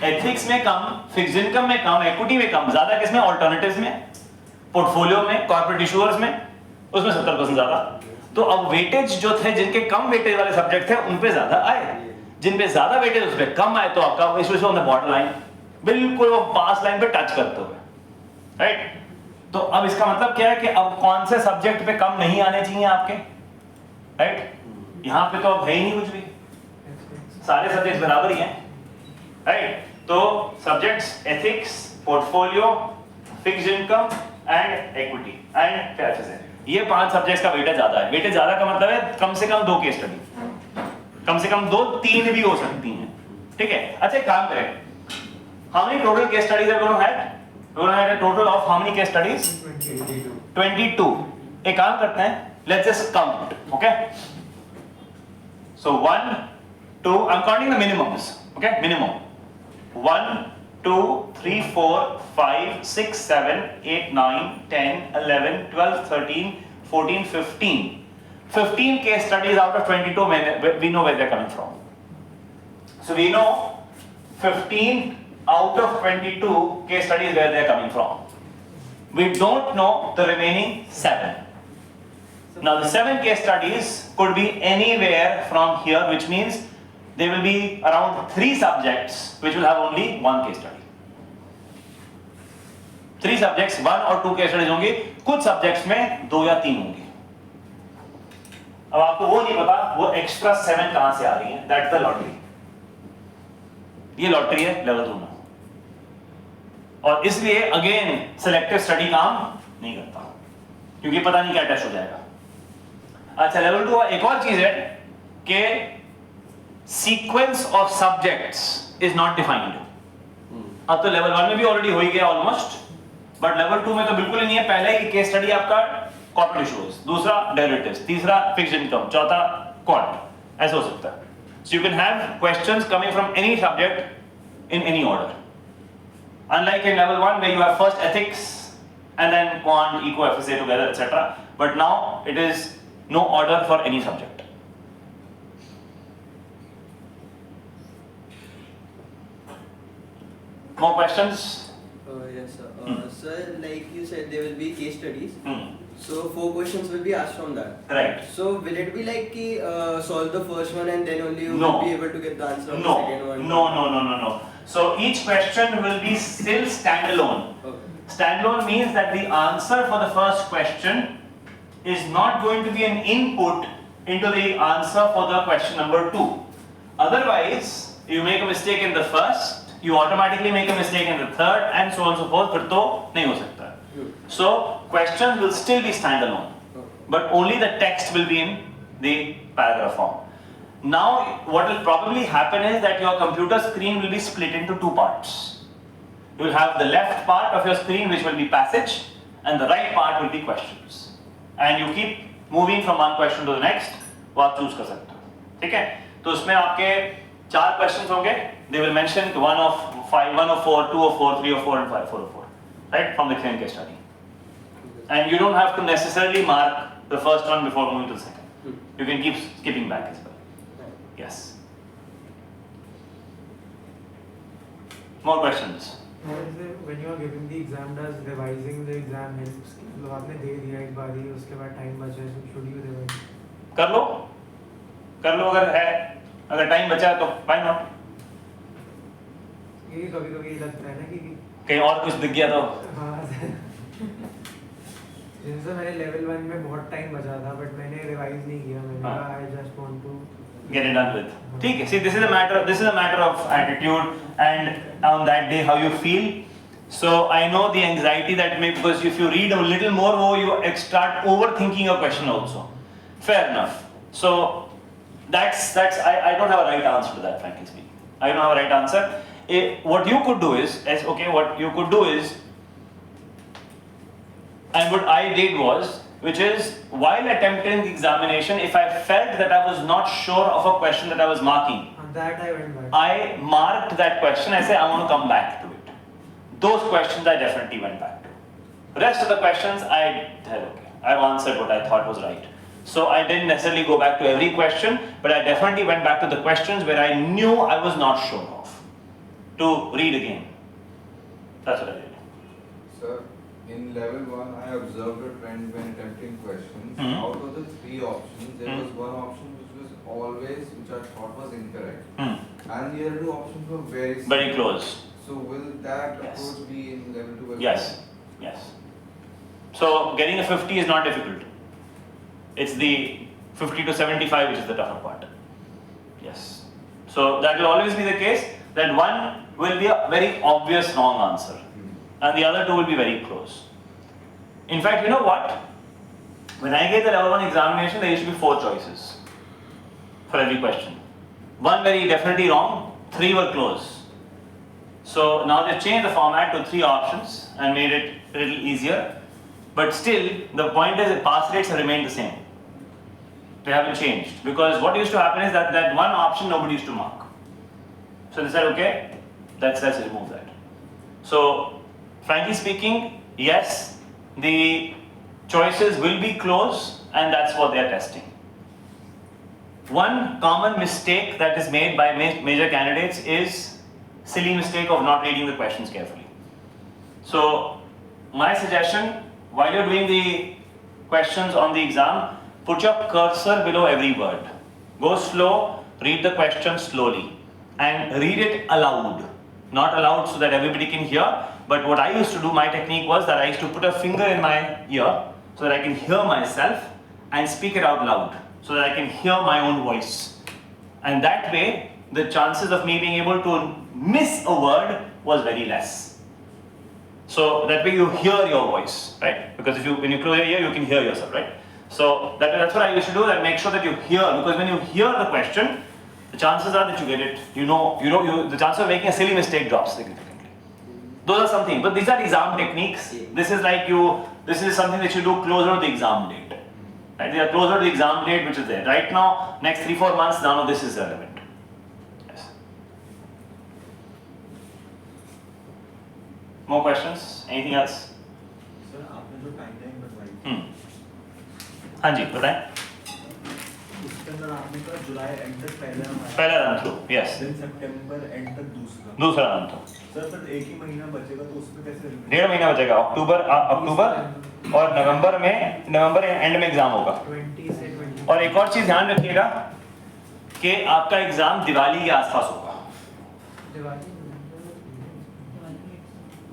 ethics में कम, fixed income में कम, equity में कम, ज़्यादा किसमें? Alternatives में, portfolio में, corporate issuers में, उसमें 70% ज़्यादा। तो अब weightage जो थे, जिनके कम weightage वाले subject थे, उन पे ज़्यादा आए, जिन पे ज़्यादा weightage उस पे कम आए, तो आपका issue on the border line, बिल्कुल वो pass line पे touch करते हुए, right? तो अब इसका मतलब क्या है कि अब कौन से सब्जेक्ट पे कम नहीं आने चाहिए आपके, राइट? यहाँ पे तो अब है ही नहीं कुछ भी, सारे सब्जेक्ट्स बराबर ही हैं, राइट? तो subjects ethics, portfolio, fixed income and equity and FSA, ये 5 सब्जेक्ट्स का वेटेज ज्यादा है। वेटेज ज्यादा का मतलब है कम से कम 2 केस स्टडी, कम से कम 2, 3 भी हो सकती हैं, ठीक है? अच्छा एक काम करें, how many total case studies are going to have? We had a total of how many case studies? 22. एक काम करते हैं, let's just count, okay? So 1, 2, I'm counting the minimums, okay? Minimum. 1, 2, 3, 4, 5, 6, 7, 8, 9, 10, 11, 12, 13, 14, 15. 15 case studies out of 22, we know where they're coming from. So we know 15 out of 22 case studies where they are coming from. We don't know the remaining 7. Now the 7 case studies could be anywhere from here, which means there will be around 3 subjects which will have only 1 case study. 3 subjects, 1 or 2 case studies होंगी, कुछ subjects में 2 या 3 होंगी। अब आपको वो नहीं पता वो extra 7 कहां से आ रही है, that's the lottery. ये लॉटरी है लेवल 2 में, और इसलिए अगेन सिलेक्टिव स्टडी काम नहीं करता क्योंकि पता नहीं क्या टेस्ट हो जाएगा। अच्छा लेवल 2 एक और चीज है कि sequence of subjects is not defined. अब तो लेवल 1 में भी ऑलरेडी हो ही गया ऑलमोस्ट, बट लेवल 2 में तो बिल्कुल ही नहीं है। पहले ही केस स्टडी आपका कॉर्पोरेट इश्यूज, दूसरा डेरिवेटिव्स, तीसरा फिक्स्ड इनकम, चौथा क्वांट, ऐसे हो सकता है। So you can have questions coming from any subject in any order. Unlike in level 1 where you have first ethics and then quant, eco, FSA together, etc. But now it is no order for any subject. More questions? Yes, sir. Sir, like you said, there will be case studies. Hmm. So 4 questions will be asked from that. Right. So will it be like ki, solve the first one and then only you No. will be able to get the answer of No. the second one? No. So each question will be still standalone. Okay. Standalone means that the answer for the first question is not going to be an input into the answer for the question number 2. Otherwise, you make a mistake in the first, you automatically make a mistake in the third, and so on and so forth. फिर तो नहीं हो सकता। So questions will still be standalone, but only the text will be in the paragraph form. Now, what will probably happen is that your computer screen will be split into 2 parts. You will have the left part of your screen which will be passage, and the right part will be questions. And you keep moving from one question to the next. वो आप choose कर सकते हो, ठीक है? तो उसमें आपके 4 questions होंगे. They will mention 1 of 5, 1 of 4, 2 of 4, 3 of 4, and 4 of 4, right? From the same case study. And you don't have to necessarily mark the first one before moving to the second. You can keep skipping back as well. Yes. More questions? When you are giving the exam, does revising the exam helps? मतलब आपने दे दिया एक बार ही, उसके बाद time बचा है, should you revise? कर लो अगर टाइम बचा तो why not? ये कभी-कभी लगता है ना कि कहीं और कुछ दिख गया तो हाँ जैसे मैंने लेवल 1 में बहुत टाइम बचा था बट मैंने रिवाइज नहीं किया मैंने हाँ. कहा I just want to get it done with. ठीक है. See, this is a matter of attitude and on that day how you feel. So I know the anxiety that may, because if you read a little more, you start overthinking a question also. Fair enough. So that's I don't have a right answer to that, frankly speaking. I don't have a right answer. What you could do is, and what I did was, which is while attempting the examination, if I felt that I was not sure of a question that I was marking, that I went back. I marked that question. I said I want to come back to it. Those questions I definitely went back to. Rest of the questions I said okay, I've answered what I thought was right. So I didn't necessarily go back to every question, but I definitely went back to the questions where I knew I was not sure of, to read again. That's what I did. Sir, in level 1, I observed a trend when attempting questions. Out of the 3 options, there was one option which was always, which I thought was incorrect. And the other 2 options were very close. So will that approach be in level 2 as Yes, yes. So getting a 50 is not difficult. It's the 50 to 75 which is the tougher part. Yes. So that will always be the case, that one will be a very obvious wrong answer. And the other 2 will be very close. In fact, you know what? When I gave the level 1 examination, there used to be 4 choices for every question. 1 very definitely wrong, 3 were close. So now they've changed the format to 3 options and made it a little easier. But still, the point is that pass rates have remained the same. They haven't changed. Because what used to happen is that one option nobody used to mark. So they said, okay, let's remove that. So, frankly speaking, yes, the choices will be close and that's what they are testing. One common mistake that is made by major candidates is silly mistake of not reading the questions carefully. So, my suggestion, while you're doing the questions on the exam, put your cursor below every word. Go slow, read the question slowly and read it aloud. Not aloud so that everybody can hear, but what I used to do, my technique was that I used to put a finger in my ear so that I can hear myself and speak it out loud so that I can hear my own voice. And that way, the chances of me being able to miss a word was very less. So that way you hear your voice, right? Because when you close your ear, you can hear yourself, right? So that's what I used to do, that make sure that you hear, because when you hear the question, the chances are that you get it, the chances of making a silly mistake drops significantly. Those are something, but these are exam techniques. This is something that you do closer to the exam date. Right? They are closer to the exam date which is there. Right now, next 3-4 months, none of this is relevant. Yes. More questions? Anything else? Sir, आपने जो timeline बताई हाँ जी, बताएं. उसके अंदर आपने कहा जुलाई end तक पहला रन थ्रू, यस. देन सितंबर एंड तक दूसरा रन थ्रू. सर पर 1 ही महीना बचेगा तो उसमें कैसे 1.5 महीना बचेगा. अक्टूबर और नवंबर एंड में एग्जाम होगा. 20 से 20. और एक और चीज ध्यान रखिएगा कि आपका एग्जाम दिवाली के आसपास होगा.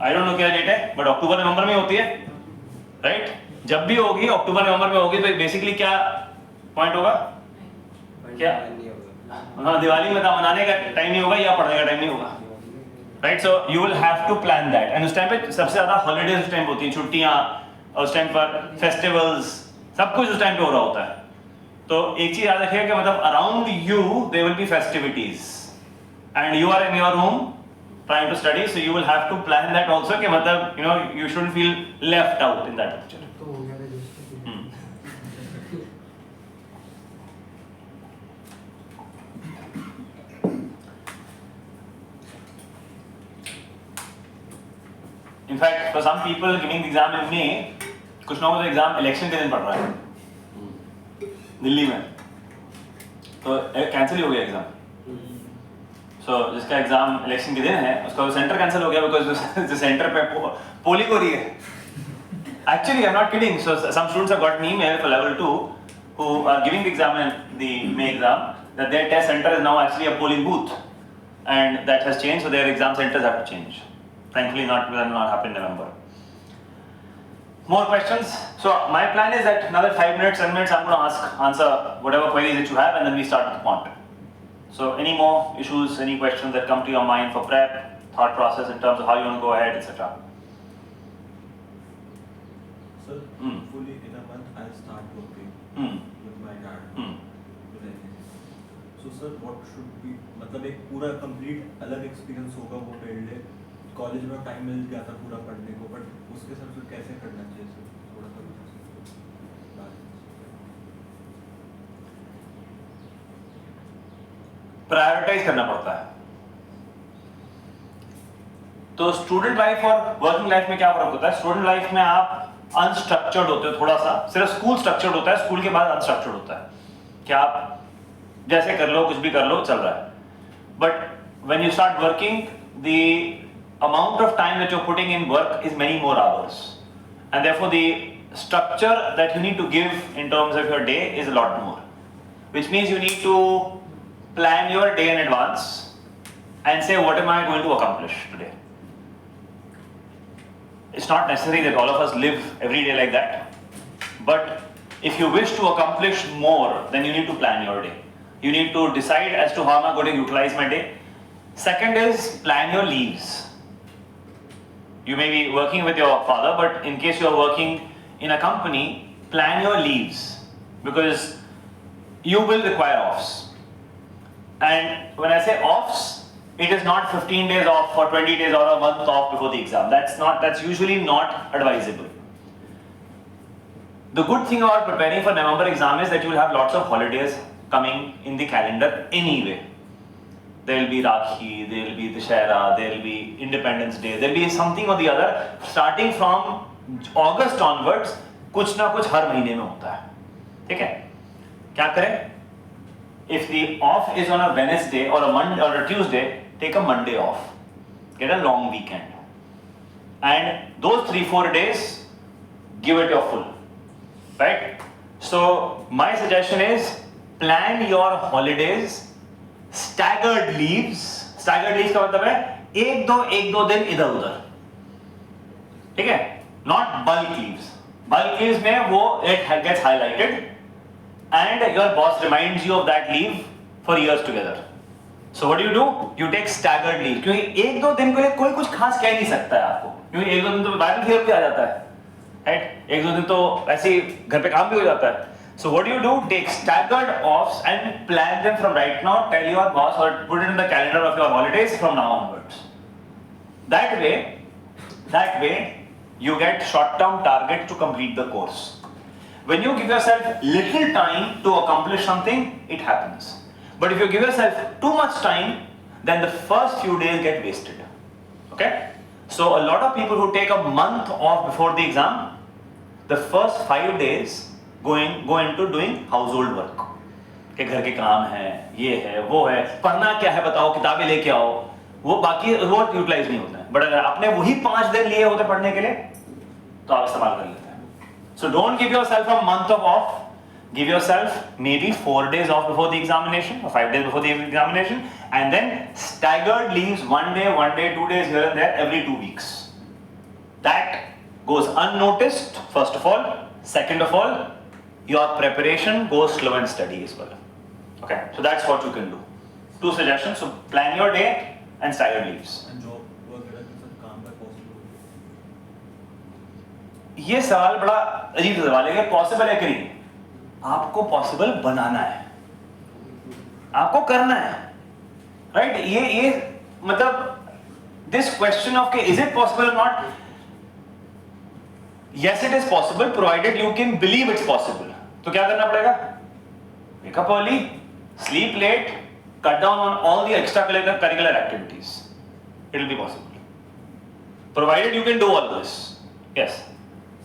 आई डोंट नो क्या डेट है, बट अक्टूबर नवंबर में होती है, राइट? जब भी होगी अक्टूबर नवंबर में होगी, तो बेसिकली क्या पॉइंट होगा? क्या? हाँ, दिवाली में मनाने का टाइम नहीं होगा या पढ़ने का टाइम नहीं होगा, right? So you will have to plan that. And उस टाइम पे सबसे ज्यादा हॉलीडेज उस टाइम होती हैं, छुट्टियां, और उस टाइम पर फेस्टिवल्स, सब कुछ उस टाइम पे हो रहा होता है. तो एक चीज याद रखिएगा कि मतलब around you there will be festivities and you are in your room trying to study, so you will have to plan that also कि मतलब you shouldn't feel left out in that picture. तो हो गया register. In fact, for some people giving the exam in May, कुछ लोगों को तो exam election के दिन पढ़ रहा है दिल्ली में, तो कैंसिल हो गया एग्जाम. So, जिसका एग्जाम इलेक्शन के दिन है उसका सेंटर कैंसिल हो गया बिकॉज जो सेंटर पे पोलिंग हो रही है. Actually, I'm not kidding. So, some students have got an email for level 2 who are giving the exam in the May exam that their test center is now actually a polling booth, and that has changed. So their exam centers have to change. Thankfully, that will not happen in November. More questions? So my plan is that another 5 minutes, 10 minutes, I'm going to answer whatever queries that you have, and then we start with the quant. So any more issues, any questions that come to your mind for prep, thought process in terms of how you want to go ahead, etc. Sir, fully in a month I'll start working with my dad. With NCC. So sir, what should be, मतलब एक पूरा complete अलग experience होगा वो मेरे लिए. College में time मिल गया था पूरा पढ़ने को, बट उसके साथ फिर कैसे करना चाहिए सर, थोड़ा सा प्रायोरिटाइज करना पड़ता है. तो स्टूडेंट लाइफ और वर्किंग लाइफ में क्या फर्क होता है? स्टूडेंट लाइफ में आप अनस्ट्रक्चर्ड होते हो थोड़ा सा, सिर्फ स्कूल स्ट्रक्चर्ड होता है, स्कूल के बाद अनस्ट्रक्चर्ड होता है कि आप जैसे कर लो, कुछ भी कर लो, चल रहा है. But when you start working, the amount of time that you're putting in work is many more hours, and therefore the structure that you need to give in terms of your day is a lot more, which means you need to plan your day in advance and say, what am I going to accomplish today? It's not necessary that all of us live every day like that, but if you wish to accomplish more, then you need to plan your day. You need to decide as to how am I going to utilize my day. Second is plan your leaves. You may be working with your father, but in case you are working in a company, plan your leaves because you will require offs. And when I say offs, it is not 15 days off or 20 days or a month off before the exam. That's usually not advisable. The good thing about preparing for November exam is that you will have lots of holidays coming in the calendar anyway. There will be Rakhi, there will be Dussehra, there will be Independence Day, there will be something or the other. Starting from August onwards, कुछ ना कुछ हर महीने में होता है. ठीक है? क्या करें? If the off is on a Wednesday or a Monday or a Tuesday, take a Monday off. Get a long weekend. And those 3-4 days, give it your full. Right? So my suggestion is plan your holidays. Staggered leaves का मतलब है एक दो दिन इधर उधर. ठीक है? Not bulk leaves. Bulk leaves में वो it gets highlighted and your boss reminds you of that leave for years together. So what do? You take staggered leave. क्योंकि एक दो दिन के लिए कोई कुछ खास कह नहीं सकता है आपको, क्योंकि एक दो दिन तो बाइबल फेयर भी आ जाता है, right? एक दो दिन तो ऐसे ही घर पे काम भी हो जाता है. So what do? Take staggered offs and plan them from right now. Tell your boss or put it in the calendar of your holidays from now onwards. That way, you get short-term target to complete the course. When you give yourself little time to accomplish something, it happens. But if you give yourself too much time, then the first few days get wasted. Okay? So a lot of people who take a month off before the exam, the first 5 days go into doing household work. कि घर के काम है, ये है, वो है, पढ़ना क्या है बताओ, किताबें लेके आओ, वो बाकी वो यूटिलाइज नहीं होता है. बट अगर आपने वही 5 दिन लिए होते पढ़ने के लिए, तो आप इस्तेमाल कर लेते हैं. So don't give yourself a month of off. Give yourself maybe 4 days off before the examination or 5 days before the examination, and then staggered leaves 1 day, 2 days here and there every 2 weeks. That goes unnoticed, first of all. Second of all, your preparation goes slow and steady as well. Okay, so that's what you can do. 2 suggestions. So plan your day and staggered leaves. And job वगैरह के साथ काम का possible? ये सवाल बड़ा अजीब सवाल है कि पॉसिबल है कि नहीं. आपको पॉसिबल बनाना है, आपको करना है, राइट? ये मतलब this question of is it possible और not, yes it is possible provided you can believe it's possible. तो क्या करना पड़ेगा? Wake up early, sleep late, cut down on all the extracurricular activities. It will be possible provided you can do all this. Yes.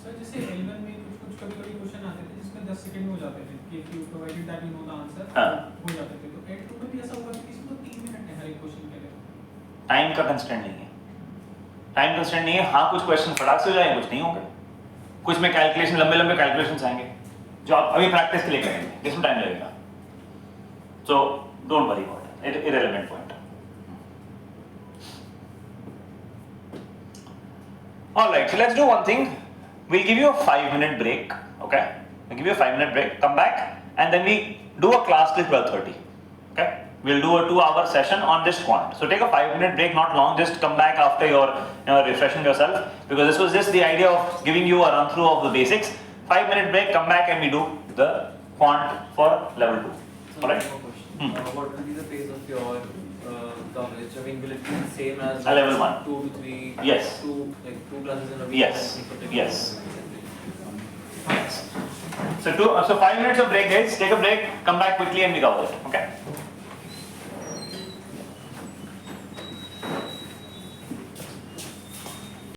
Sir जैसे L1 में कुछ कभी question आते थे जिसमें 10 सेकंड में हो जाते थे कि if you provided that you know the answer, हो जाते थे. तो L2 में भी ऐसा होगा कि किसी को 3 मिनट है हर एक क्वेश्चन के लिए. टाइम का कंस्ट्रेंट नहीं है, टाइम कंस्ट्रेंट नहीं है. हाँ, कुछ क्वेश्चन फटाक से हो जाएंगे, कुछ नहीं होंगे. कुछ में कैलकुलेशन, लंबे कैलकुलेशंस आएंगे जो आप अभी प्रैक्टिस के लिए करेंगे, जिसमें टाइम लगेगा. So don't worry about it, irrelevant point. Alright, so let's do one thing. We'll give you a 5-minute break, okay? We'll give you a 5-minute break, come back, and then we do a class till 12:30, okay? We'll do a 2-hour session on this quant. So take a 5-minute break, not long, just come back after you're refreshing yourself, because this was just the idea of giving you a run through of the basics. 5-minute break, come back and we do the quant for level 2. So Alright? one more question. What will be the pace of your coverage? I mean, will it be the same as A level 1. 2 to 3? Yes. Two classes in a week? Yes. and 3 particular Yes. classes? So 5 minutes of break, guys. Take a break, come back quickly and we cover it, okay?